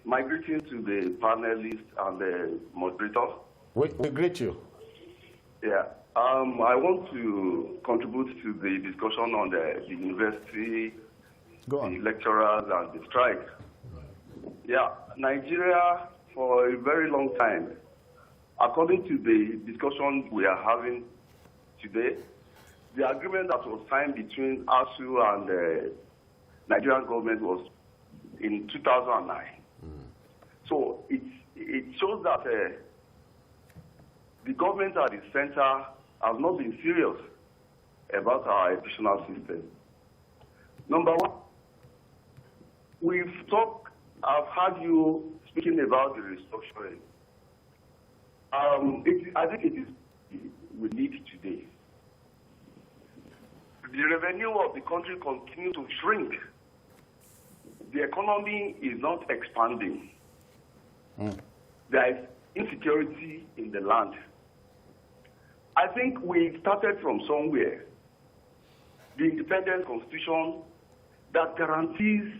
I: My greeting to the panelists and the moderator.
A: We greet you.
I: Yeah. I want to contribute to the discussion on the university, the lecturers, and the strike. Yeah, Nigeria, for a very long time, according to the discussion we are having today, the agreement that was signed between ASU and the Nigerian government was in 2009. So it shows that the government at the center has not been serious about our educational system. Number one, I've heard you speaking about the restructuring. I think it is we need today. The revenue of the country continues to shrink. The economy is not expanding. There is insecurity in the land. I think we started from somewhere. The independent constitution that guarantees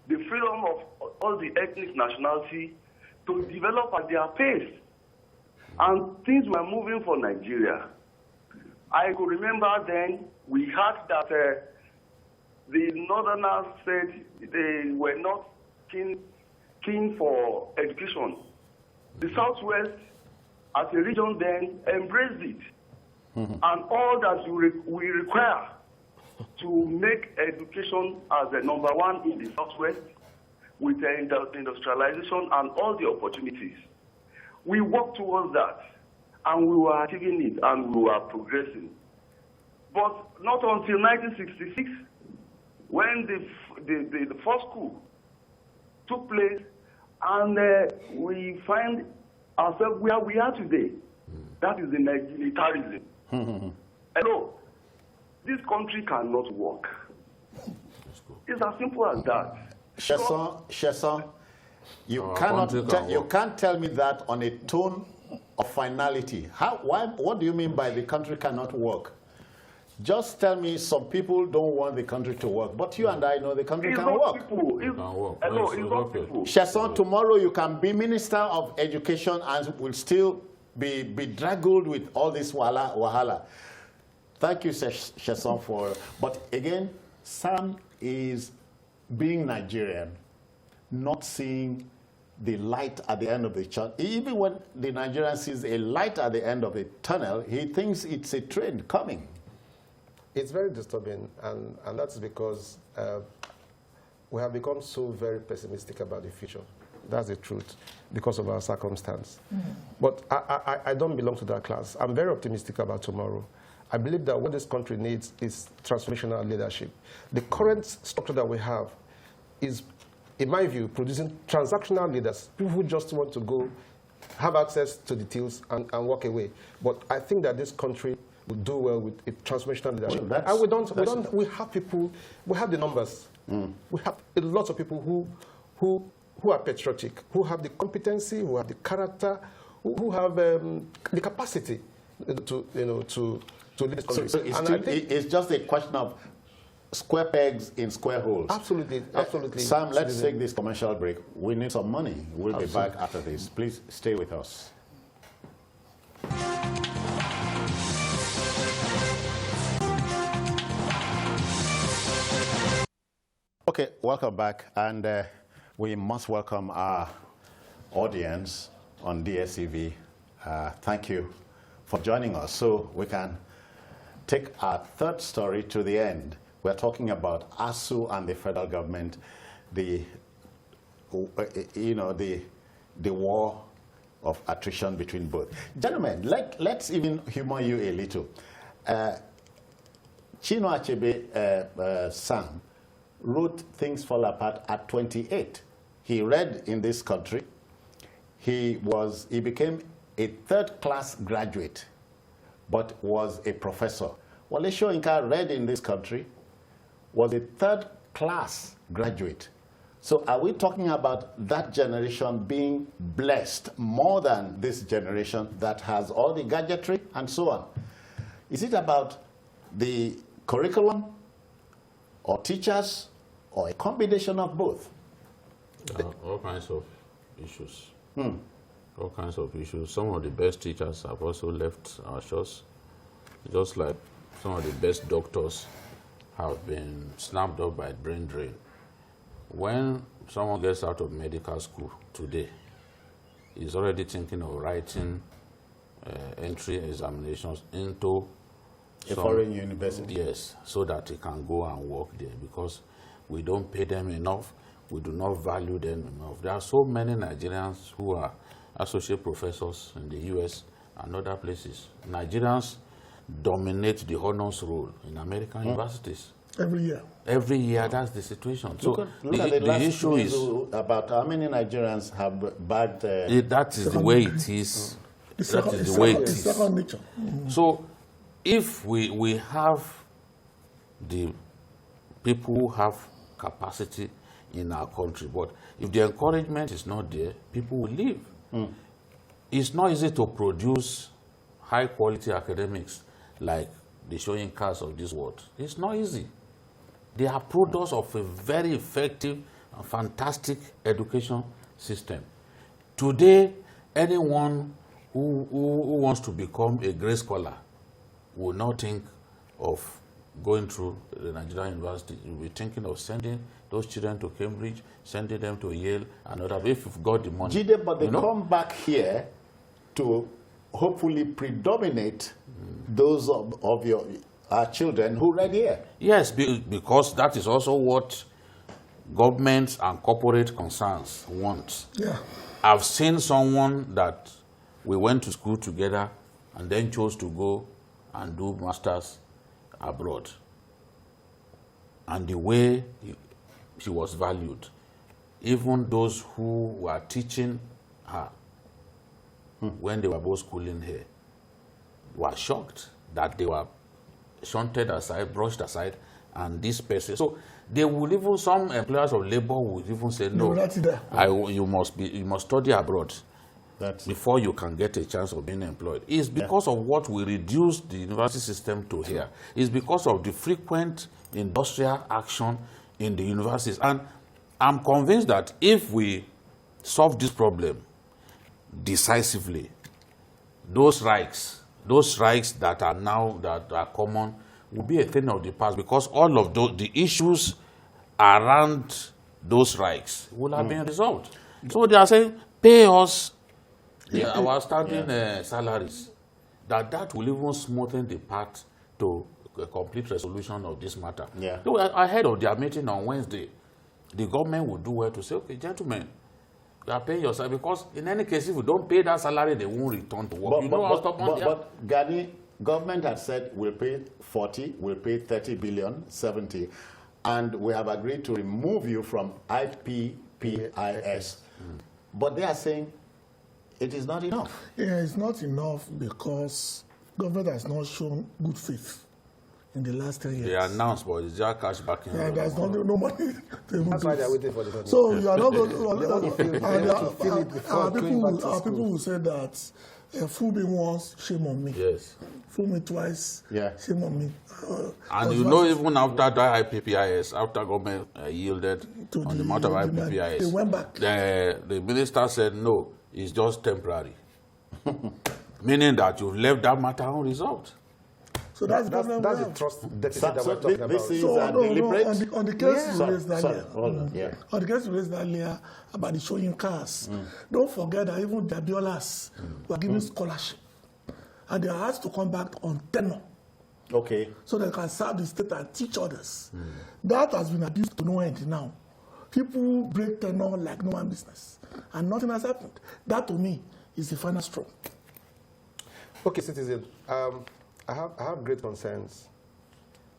I: the freedom of all the ethnic nationality to develop at their pace. And things were moving for Nigeria. I could remember then we heard that the Northerners said they were not keen for education. The Southwest, as a region then, embraced it. And all that we require to make education as the number one in the Southwest with the industrialization and all the opportunities. We worked towards that, and we were achieving it, and we were progressing. But not until 1966, when the first coup took place, and we find ourselves where we are today. That is the militarism. Hello, this country cannot work. It's as simple as that.
A: Sheson, you can't tell me that on a tone of finality. What do you mean by the country cannot work? Just tell me some people don't want the country to work, but you and I know the country can work. Sheson, tomorrow you can be Minister of Education and will still be draggled with all this wahala. Thank you, Sheson, but again, Sam is being Nigerian, not seeing the light at the end of the tunnel. Even when the Nigerian sees a light at the end of the tunnel, he thinks it's a train coming.
F: It's very disturbing, and that's because we have become so very pessimistic about the future. That's the truth, because of our circumstance. But I don't belong to that class. I'm very optimistic about tomorrow. I believe that what this country needs is transformational leadership. The current structure that we have is, in my view, producing transactional leaders, people who just want to go, have access to the deals and walk away. But I think that this country will do well with a transformational leadership. And we have people, we have the numbers. We have a lot of people who are patriotic, who have the competency, who have the character, who have the capacity to lead this country.
A: So it's just a question of square pegs in square holes.
F: Absolutely, absolutely.
A: Sam, let's take this commercial break. We need some money. We'll be back after this. Please stay with us. Okay, welcome back, and we must welcome our audience on DSTV. Thank you for joining us. So we can take our third story to the end. We're talking about ASU and the federal government, the war of attrition between both. Gentlemen, let's even humor you a little. Chinua Achebe Sam wrote Things Fall Apart at 28. He read in this country. He became a third-class graduate, but was a professor. Wale Soyinka read in this country, was a third-class graduate. So are we talking about that generation being blessed more than this generation that has all the gadgetry and so on? Is it about the curriculum or teachers or a combination of both?
B: All kinds of issues. All kinds of issues. Some of the best teachers have also left our shores, just like some of the best doctors have been snapped up by brain drain. When someone gets out of medical school today, he's already thinking of writing entry examinations into
A: a foreign university.
B: Yes, so that he can go and work there, because we don't pay them enough. We do not value them enough. There are so many Nigerians who are associate professors in the US and other places. Nigerians dominate the honors roll in American universities.
D: Every year.
B: Every year, that's the situation. So
A: Look at the last
B: issue is
A: about how many Nigerians have bagged.
B: That is the way it is. That is the way it is.
D: Second nature.
B: So if we have the people who have capacity in our country, but if the encouragement is not there, people will leave. It's not easy to produce high quality academics like the showing cars of this world. It's not easy. They are products of a very effective and fantastic education system. Today, anyone who wants to become a great scholar will not think of going through the Nigerian university. You'll be thinking of sending those children to Cambridge, sending them to Yale, and other. If you've got the money.
A: Jide, but they come back here to hopefully predominate those of our children who read here.
B: Yes, because that is also what governments and corporate concerns want.
D: Yeah.
B: I've seen someone that we went to school together and then chose to go and do masters abroad. And the way she was valued, even those who were teaching her when they were both schooling here were shocked that they were shunted aside, brushed aside, and this person. So they will even, some employers of labor would even say, no, you must study abroad before you can get a chance of being employed. It's because of what we reduced the university system to here. It's because of the frequent industrial action in the universities. And I'm convinced that if we solve this problem decisively, those strikes that are now that are common will be a thing of the past, because all of the issues around those strikes will have been resolved. So they are saying, pay us our standing salaries. That will even smoothen the path to a complete resolution of this matter.
A: Yeah.
B: So ahead of their meeting on Wednesday, the government will do well to say, okay, gentlemen, you are paying yourself, because in any case, if you don't pay that salary, they won't return to work.
A: But Gani, government has said we'll pay 40, we'll pay 30 billion, 70, and we have agreed to remove you from IPPIS. But they are saying it is not enough.
D: Yeah, it's not enough because government has not shown good faith in the last 3 years.
B: They announced, but it's just cash back in.
D: Yeah, there's no money.
F: That's why they're waiting for the money.
D: So you are not going to. Our people will say that fool me once, shame on me.
B: Yes.
D: Fool me twice, shame on me.
B: And you know, even after that IPPIS, after government yielded on the matter of IPPIS,
D: they went back.
B: The minister said, no, it's just temporary. Meaning that you've left that matter unresolved.
D: So that's the
F: trust deficit that we're talking about.
A: This is deliberate.
D: On the case you raised earlier,
A: on
D: the case you raised earlier about the showing cars, don't forget that even the Abiolas were given scholarship, and they are asked to come back on tenure.
A: Okay.
D: So they can serve the state and teach others. That has been abused to no end now. People break tenure like no one business, and nothing has happened. That to me is the final straw.
F: Okay, citizen. I have great concerns.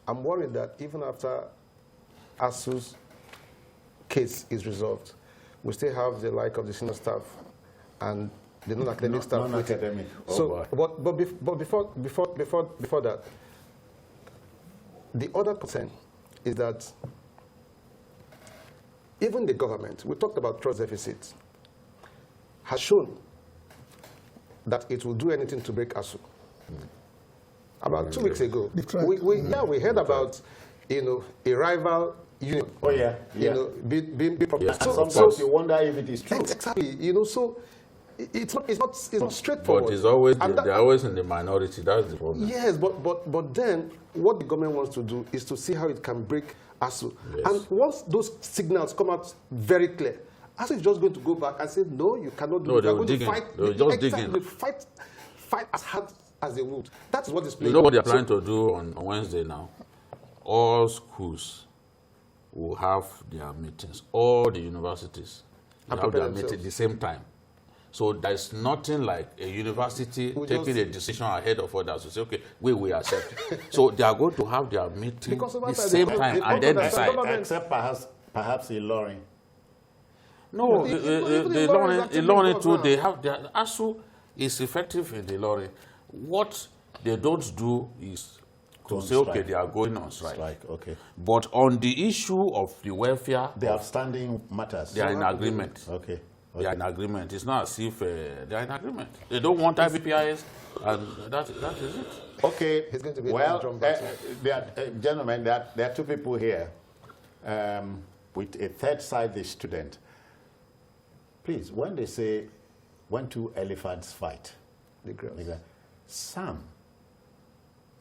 F: I'm worried that even after ASU's case is resolved, we still have the like of the senior staff and the non-academic staff.
A: Non-academic.
F: So, but before that, the other concern is that even the government, we talked about trust deficit, has shown that it will do anything to break ASU. About 2 weeks ago, we heard about, a rival union.
A: Oh yeah,
F: Being
A: yes. Sometimes you wonder if it is true.
F: Exactly, so it's not straightforward.
B: But it's always they're always in the minority. That's the problem.
F: Yes, but then what the government wants to do is to see how it can break ASU.
B: Yes.
F: And once those signals come out very clear, ASU is just going to go back and say, no, you cannot do it.
B: They will dig in. They will just dig in.
F: Fight as hard as they would. That's what is playing.
B: You know what they're planning to do on Wednesday now? All schools will have their meetings. All the universities will have their meetings at the same time. So there's nothing like a university taking a decision ahead of others to say, okay, we accept. So they are going to have their meeting at the same time and then decide.
A: Except perhaps Ilorin.
B: No, the Ilorin too, they have their ASU is effective in the Ilorin. What they don't do is to say, okay, they are going on strike.
A: Okay.
B: But on the issue of the welfare,
A: the outstanding matters,
B: they are in agreement.
A: Okay.
B: They are in agreement. It's not as if they are in agreement. They don't want IBPIS, and that is it.
A: Okay.
F: It's going to be
A: gentlemen, there are two people here with a third side, the student. Please, when they say, when two elephants fight, Sam,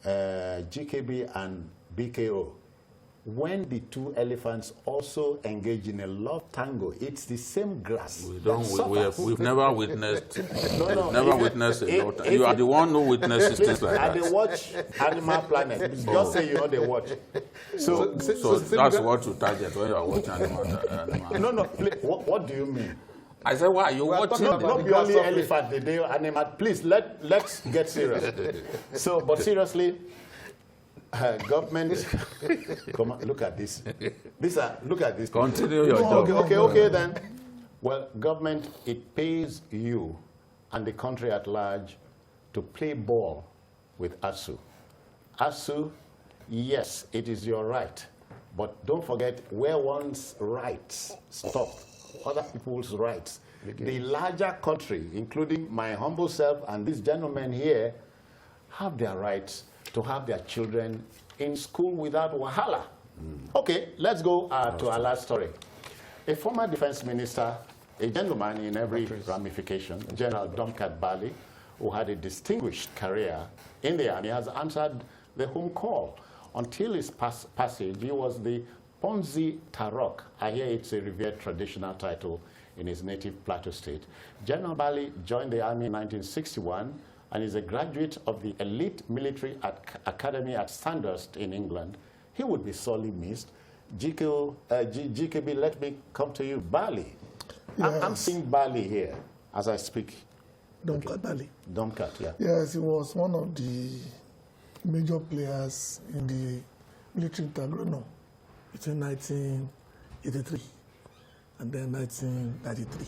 A: GKB and BKO, when the two elephants also engage in a love tango, it's the same grass.
B: We've never witnessed. Never witnessed a love tango. You are the one who witnesses things like that.
A: And they watch Animal Planet. Just say they watch.
B: So that's what you target when you are watching Animal.
A: No, please, what do you mean?
B: I said, why? You're watching
A: not the only elephant, the day animal. Please, let's get serious. But seriously, government, come on, look at this. Look at this.
B: Continue your job.
A: Okay, then. Well, government, it pays you and the country at large to play ball with ASU. ASU, yes, it is your right. But don't forget where one's rights stop. Other people's rights. The larger country, including my humble self and these gentlemen here, have their rights to have their children in school without wahala. Okay, let's go to our last story. A former defense minister, a gentleman in every ramification, General Domkat Bali, who had a distinguished career in the army, has answered the home call. Until his passage, he was the Ponzi Tarok. I hear it's a revered traditional title in his native Plateau State. General Bali joined the army in 1961 and is a graduate of the elite military academy at Sandhurst in England. He would be sorely missed. GKB, let me come to you. Bali. Yes. I'm seeing Bali here as I speak.
D: Domkat Bali.
A: Domkat, yeah.
D: Yes, he was one of the major players in the military intergroup between 1983 and then 1993.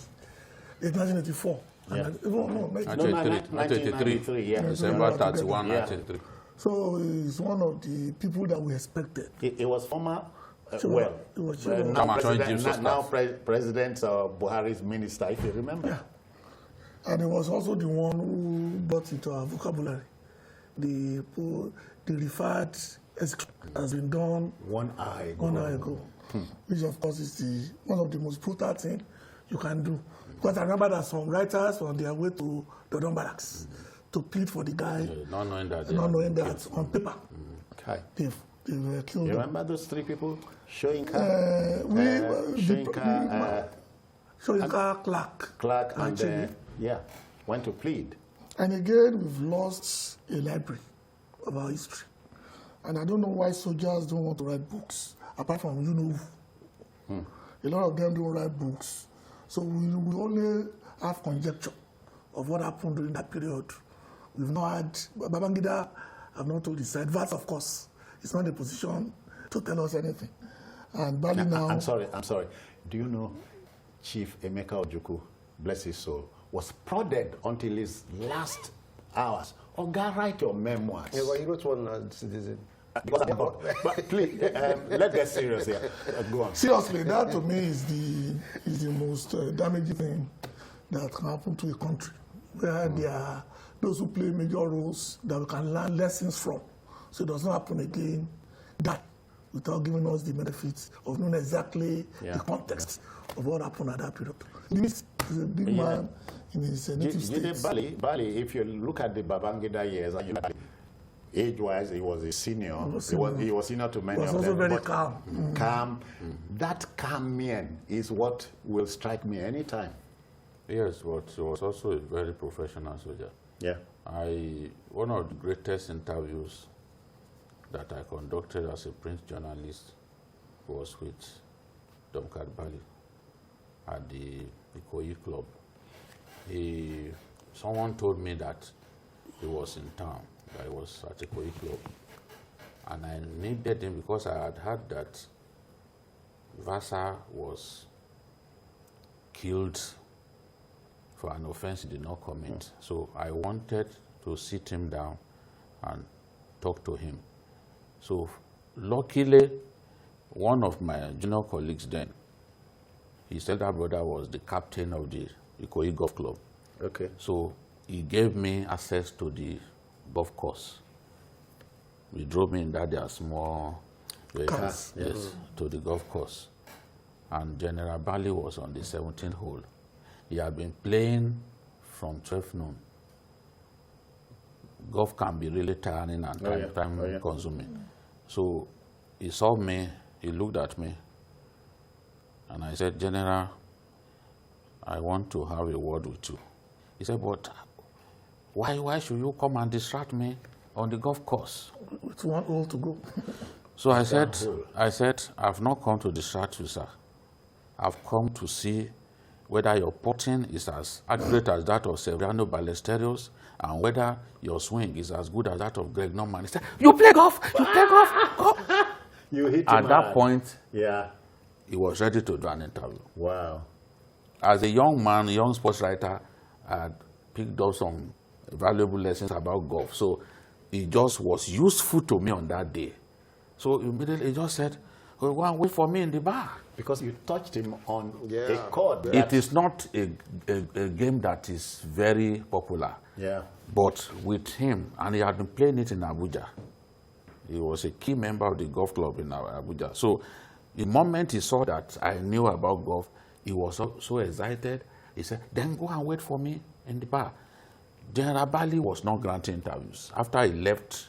D: It's 1984.
A: Yeah.
D: And
B: 1983,
A: yeah.
B: December 31, 1983.
D: So he's one of the people that we expected.
A: He was former,
B: now
A: President Buhari's minister, if you remember.
D: Yeah. And he was also the one who brought into our vocabulary the referred has been done 1 hour ago. Which of course is one of the most brutal things you can do. Because I remember that some writers were on their way to the Don Barracks to plead for the guy,
B: not knowing that
D: on paper.
A: Okay.
D: They were killed.
A: You remember those three people? Shoyinka, Clark, and went to plead. And
D: again, we've lost a library of our history. And I don't know why soldiers don't want to write books, apart from A lot of them don't write books. So we only have conjecture of what happened during that period. We've not had, Babangida have not told his side. Vats, of course, is not in a position to tell us anything. And Bali now...
A: I'm sorry. Do you know Chief Emeka Ojukwu, bless his soul, was prodded until his last hours. Oga, write your memoirs.
F: Yeah, well, he wrote one, Citizen.
A: But please, let's get serious here. Go on.
D: Seriously, that to me is the most damaging thing that can happen to a country, where there are those who play major roles that we can learn lessons from, so it does not happen again. That without giving us the benefits of knowing exactly the context of what happened at that period. This is a big man in his native state.
A: Bali, if you look at the Babangida years, and you look at age-wise, he was a senior. He was senior to many of them.
D: He was also very calm.
A: Calm. That calm man is what will strike me anytime.
B: Yes, but he was also a very professional soldier.
A: Yeah.
B: One of the greatest interviews that I conducted as a print journalist was with Tollgate Bali at the Ikoyi Club. Someone told me that he was in town, that he was at Ikoyi Club. And I needed him because I had heard that Vasa was killed for an offense he did not commit. So I wanted to sit him down and talk to him. So luckily, one of my junior colleagues then, his elder brother was the captain of the Ikoyi Golf Club.
A: Okay.
B: So he gave me access to the golf course. We drove me in their small vehicles, to the golf course. And General Bali was on the 17th hole. He had been playing from 12 noon. Golf can be really tiring and time consuming. So he saw me, he looked at me, and I said, General, I want to have a word with you. He said, but why should you come and distract me on the golf course?
D: It's one hole to go.
B: So I said, I've not come to distract you, sir. I've come to see whether your putting is as accurate as that of Severiano Ballesteros and whether your swing is as good as that of Greg Norman. He said, you play golf! You play golf!
A: You hit him
B: at that
A: hard.
B: point,
A: yeah,
B: he was ready to do an interview.
A: Wow.
B: As a young man, a young sports writer, I had picked up some valuable lessons about golf. So it just was useful to me on that day. So immediately he just said, oh, go and wait for me in the bar.
A: Because you touched him on a chord.
B: It is not a game that is very popular.
A: Yeah.
B: But with him, and he had been playing it in Abuja. He was a key member of the golf club in Abuja. So the moment he saw that I knew about golf, he was so excited. He said, then go and wait for me in the bar. General Bali was not granting interviews. After he left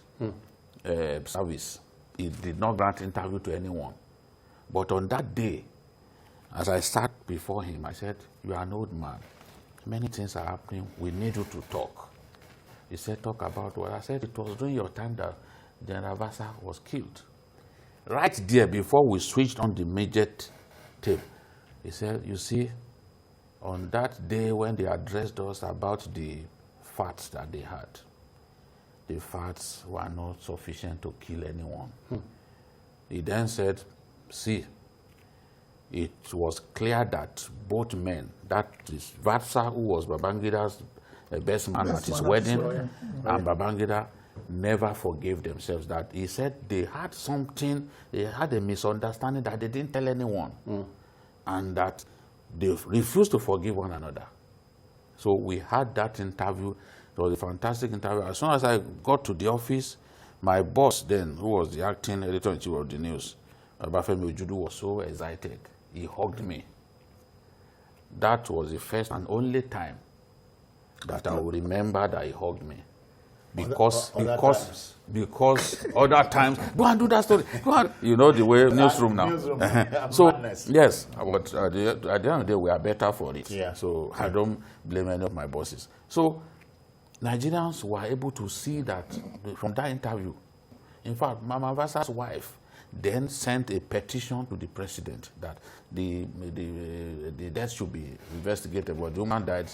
B: service, he did not grant interview to anyone. But on that day, as I sat before him, I said, you are an old man. Many things are happening. We need you to talk. He said, talk about what? I said, it was during your time that General Vasa was killed. Right there, before we switched on the major tape, he said, you see, on that day when they addressed us about the facts that they had, the facts were not sufficient to kill anyone. He then said, see, it was clear that both men, that is Vatsa, who was Babangida's best man at his wedding, and Babangida never forgave themselves. That he said they had something, they had a misunderstanding that they didn't tell anyone, and that they refused to forgive one another. So we had that interview. It was a fantastic interview. As soon as I got to the office, my boss then, who was the acting editor-in-chief of the news, Bafemi Ojudu, was so excited. He hugged me. That was the first and only time that I will remember that he hugged me. Because other times, go and do that story. Go on. You know the way newsroom now. So yes, but at the end of the day, we are better for it.
A: Yeah.
B: So I don't blame any of my bosses. So Nigerians were able to see that from that interview. In fact, Mama Vasa's wife then sent a petition to the president that the death should be investigated, but the woman died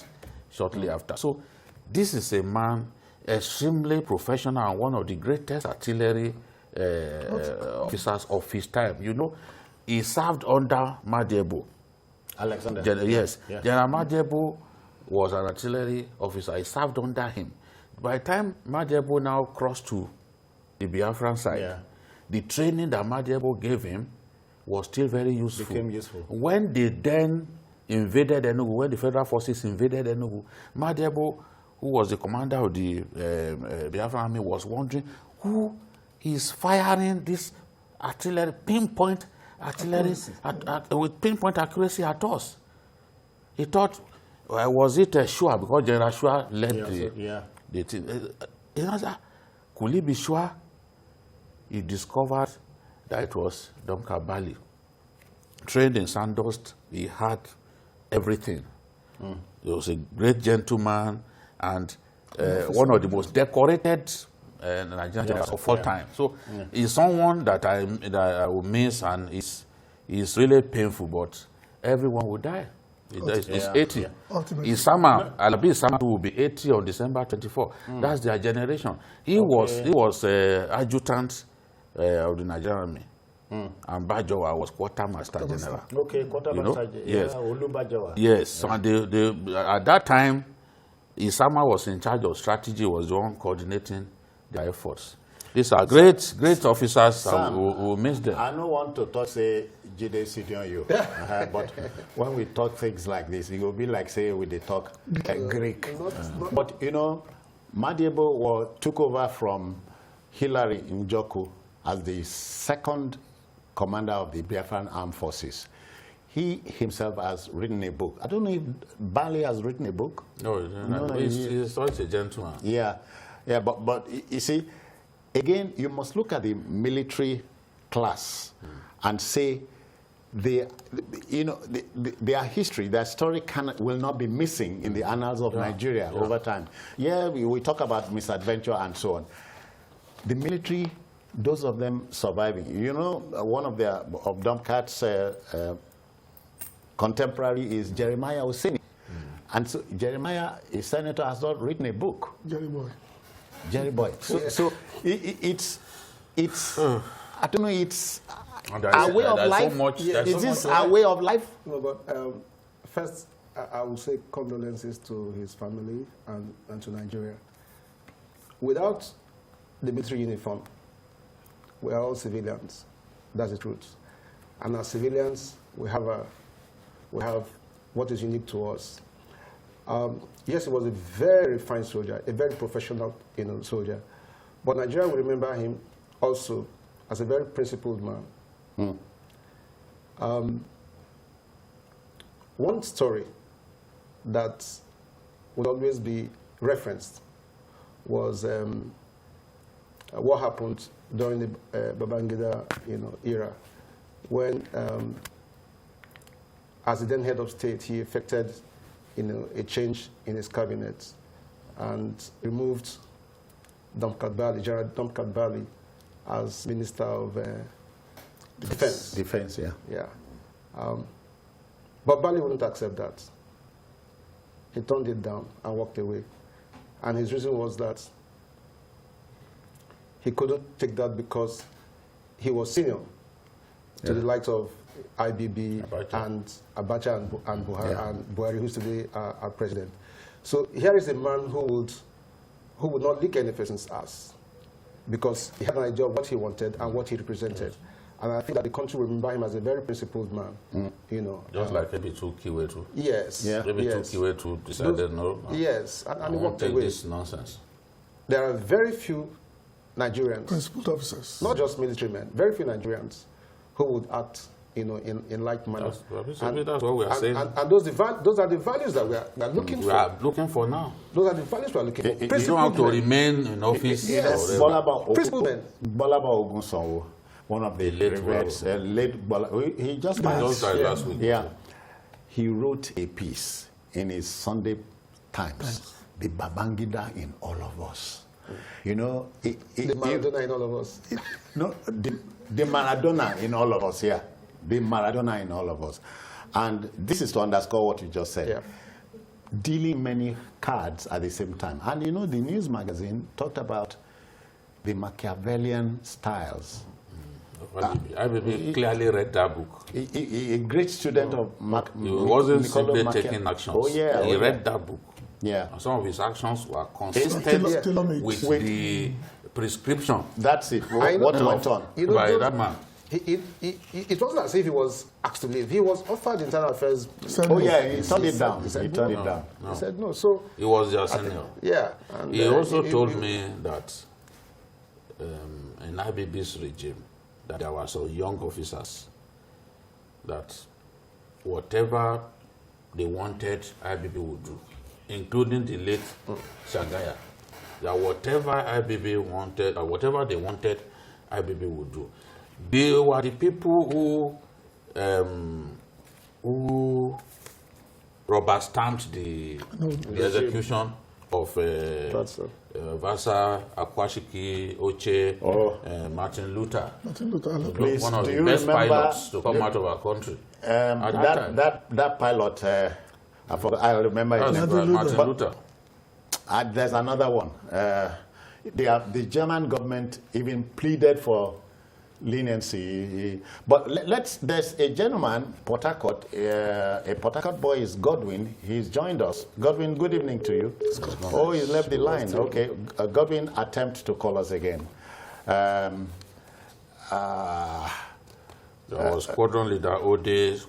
B: shortly after. So this is a man extremely professional and one of the greatest artillery officers of his time. You know, he served under Madebo.
A: Alexander.
B: Yes. General Madebo was an artillery officer. He served under him. By the time Madebo now crossed to the Biafran side, the training that Madiabo gave him was still very useful.
A: Became useful.
B: When they then invaded Enugu, when the federal forces invaded Enugu, Madiabo, who was the commander of the Biafran army, was wondering who is firing this artillery, pinpoint artillery, with pinpoint accuracy at us. He thought, was it Shua? Because General Shua led the thing. Could it be Shua? He discovered that it was Domka Bali. Trained in Sandust, he had everything. He was a great gentleman and one of the most decorated Nigerian generals of all time. So he's someone that I will miss, and it's really painful, but everyone will die. He's 80.
D: Yeah.
B: Isama, Alabi Isama will be 80 on December 24. That's their generation. He was adjutant of the Nigerian army. And Bajawa was quartermaster general.
A: Okay, quartermaster general.
B: Yes.
A: Olubajawa.
B: Yes. And at that time, Isama was in charge of strategy, was the one coordinating their efforts. These are great officers.
A: Sam,
B: we'll miss them.
A: I don't want to talk, say, Jide sitting on you. But when we talk things like this, it will be like, say, we talk Greek. But, you know, Madiabo took over from Hilary Njoku as the second commander of the Biafran Armed Forces. He himself has written a book. I don't know if Bali has written a book.
B: No, he's such a gentleman.
A: Yeah, but you see, again, you must look at the military class and say, their history, their story will not be missing in the annals of Nigeria over time. Yeah, we talk about misadventure and so on. The military, those of them surviving. You know, one of Domkat's contemporary is Jeremiah Oseni. And so Jeremiah, a senator, has not written a book. Jerry Boy. So it's I don't know, it's a way of life. Is this a way of life?
F: No, but first, I would say condolences to his family and to Nigeria. Without the military uniform, we are all civilians. That's the truth. And as civilians, we have what is unique to us. Yes, he was a very fine soldier, a very professional, soldier. But Nigeria will remember him also as a very principled man. One story that would always be referenced was what happened during the Babangida, era, when, as the then head of state, he effected, a change in his cabinet and removed General Domkat Bali, as Minister of Defense.
A: Defense, yeah.
F: Yeah. But Bali wouldn't accept that. He turned it down and walked away. And his reason was that he couldn't take that because he was senior to the likes of IBB and Abacha and Buhari, and Buhari, who's today our president. So here is a man who would not lick any person's ass, because he had an idea of what he wanted and what he represented. And I think that the country will remember him as a very principled man.
B: Just like maybe Kiwetu.
F: Yes.
B: Yeah. Maybe Kiwetu decided no.
F: Yes, and he walked
B: take
F: away.
B: This nonsense.
F: There are very few Nigerians,
D: principled officers,
F: not just military men, very few Nigerians who would act, in like manner.
B: That's what we are saying.
F: And those are the values that we are looking for.
B: We are looking for now.
F: Those are the values we are looking for.
B: You don't have to remain in office.
F: Yes.
A: Principled men. Bolaba Ogunsanwo, one of the late Bola, he just died
B: last week.
A: Yeah. He wrote a piece in his Sunday Times, The Babangida in All of Us.
F: The Maradona in all of us.
A: No, the Maradona in all of us, yeah. The Maradona in all of us. And this is to underscore what you just said.
F: Yeah.
A: Dealing many cards at the same time. And the news magazine talked about the Machiavellian styles.
B: I clearly read that book.
A: A great student of
B: He wasn't simply taking actions.
A: Oh, yeah.
B: He read that book.
A: Yeah.
B: And some of his actions were consistent with the prescription.
A: That's it.
F: I know.
A: What went on?
F: You know,
B: By
F: those-
B: that man.
F: It wasn't as if he was asked to leave. He was offered internal affairs.
A: Oh yeah, he turned it down.
F: He said
A: He
F: no.
A: turned it down.
F: He said no. So
B: He was their senior.
F: yeah. And,
B: He also told me that in IBB's regime, that there were some young officers that whatever they wanted, IBB would do, including the late Shagaya. That whatever IBB wanted, or whatever they wanted, IBB would do. They were the people who rubber stamped the execution of Vasa, Akwashiki, Oche, Martin Luther.
D: Martin Luther.
A: Please,
B: One of
A: do
B: the
A: you
B: best
A: remember
B: pilots to come out of our country. At
A: that pilot? I forgot. I remember his
B: That's
A: name.
B: Martin Luther.
A: There's another one. The German government even pleaded for leniency. But there's a gentleman, Port Harcourt, a Port Harcourt boy is Godwin. He's joined us. Godwin, good evening to you. Oh, he left the line. Okay. Godwin, attempt to call us again.
B: There was squadron leader Ode.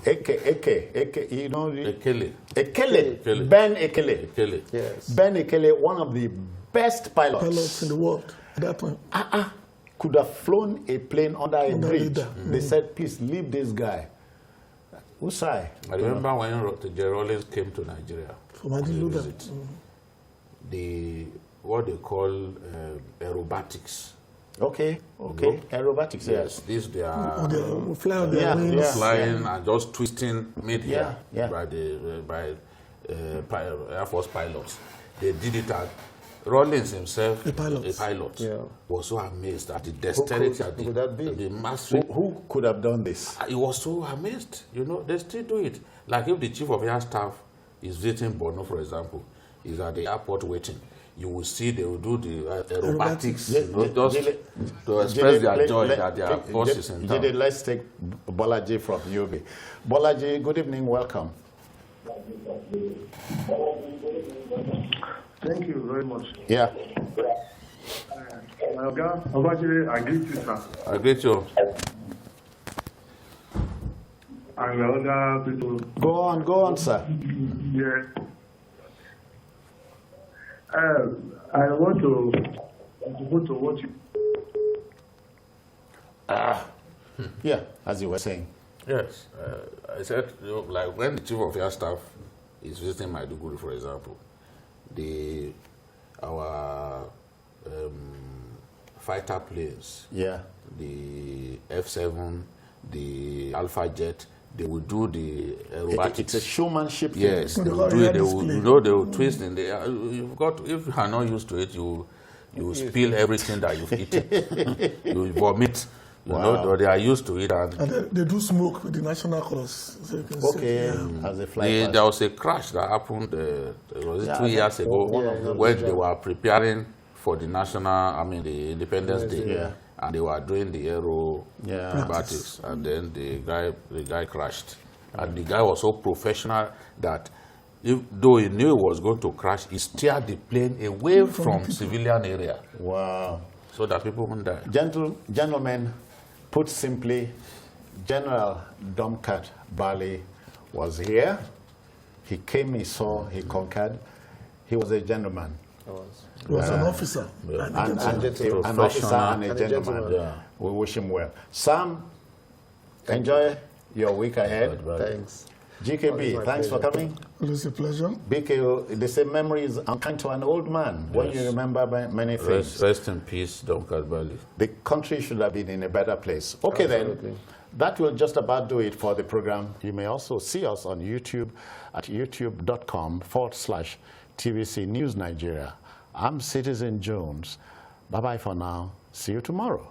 A: Eke, you know.
B: Ekele.
A: Ekele. Ben Ekele.
B: Ekele.
F: Yes.
A: Ben Ekele, one of the best
D: Pilots in the world at that time.
A: Could have flown a plane under a bridge.
D: leader.
A: They said, please leave this guy. Usai.
B: I remember when J. Rollins came to Nigeria
D: For Martin
B: on a
D: Luther.
B: visit, what they call aerobatics.
A: Okay. Aerobatics, yes.
B: These they are
D: We fly on their wings.
B: flying and just twisting mid-air
A: Yeah.
B: by Air Force pilots. They did it at Rollins himself,
D: A pilot.
B: was so amazed at the dexterity and
F: could that be?
B: the mastery.
A: Who could have done this?
B: He was so amazed. You know, they still do it. Like if the chief of air staff is visiting Borno, for example, is at the airport waiting, you will see they will do the aerobatics, you know, just to express their joy that their boss is in town.
A: Let's take Bolaji from UB. Bolaji, good evening, welcome.
J: Thank you very much.
A: Yeah.
J: My Oga, I greet you, sir.
B: I greet you.
J: And the other people.
A: Go on, sir.
J: Yeah. I want to watch you.
A: Yeah, as you were saying.
B: Yes, I said, you know, like when the chief of air staff is visiting Maiduguri, for example, our fighter planes,
A: Yeah.
B: the F-7, the Alpha Jet, they will do the aerobatics.
A: It's a showmanship thing.
B: Yes, they will do it. They will, you know, they will twist in the air. You've got, if you are not used to it, you will spill everything that you've eaten. You will vomit. You know, they are used to it. And
D: they do smoke with the national colors. So you can see.
A: As a flight.
B: there was a crash that happened, was it 2 years ago, when they were preparing for the the Independence Day.
A: Yeah.
B: And they were doing the aerobatics, and then the guy crashed. And the guy was so professional that though he knew he was going to crash, he steered the plane away from civilian area.
A: Wow.
B: So that people won't die.
A: Gentlemen, put simply, General Domkat Bali was here. He came, he saw, he conquered. He was a gentleman.
D: He was an officer.
A: An officer and a gentleman.
B: Yeah.
A: We wish him well. Sam, enjoy your week ahead.
F: Thanks.
A: GKB, thanks for coming.
D: It was a pleasure.
A: BK, they say memory is unkind to an old man when you remember many things.
B: Rest in peace, Domkat Bali.
A: The country should have been in a better place. Okay,
F: Absolutely.
A: then. That will just about do it for the program. You may also see us on YouTube at youtube.com/TVC News Nigeria. I'm Citizen Jones. Bye-bye for now. See you tomorrow.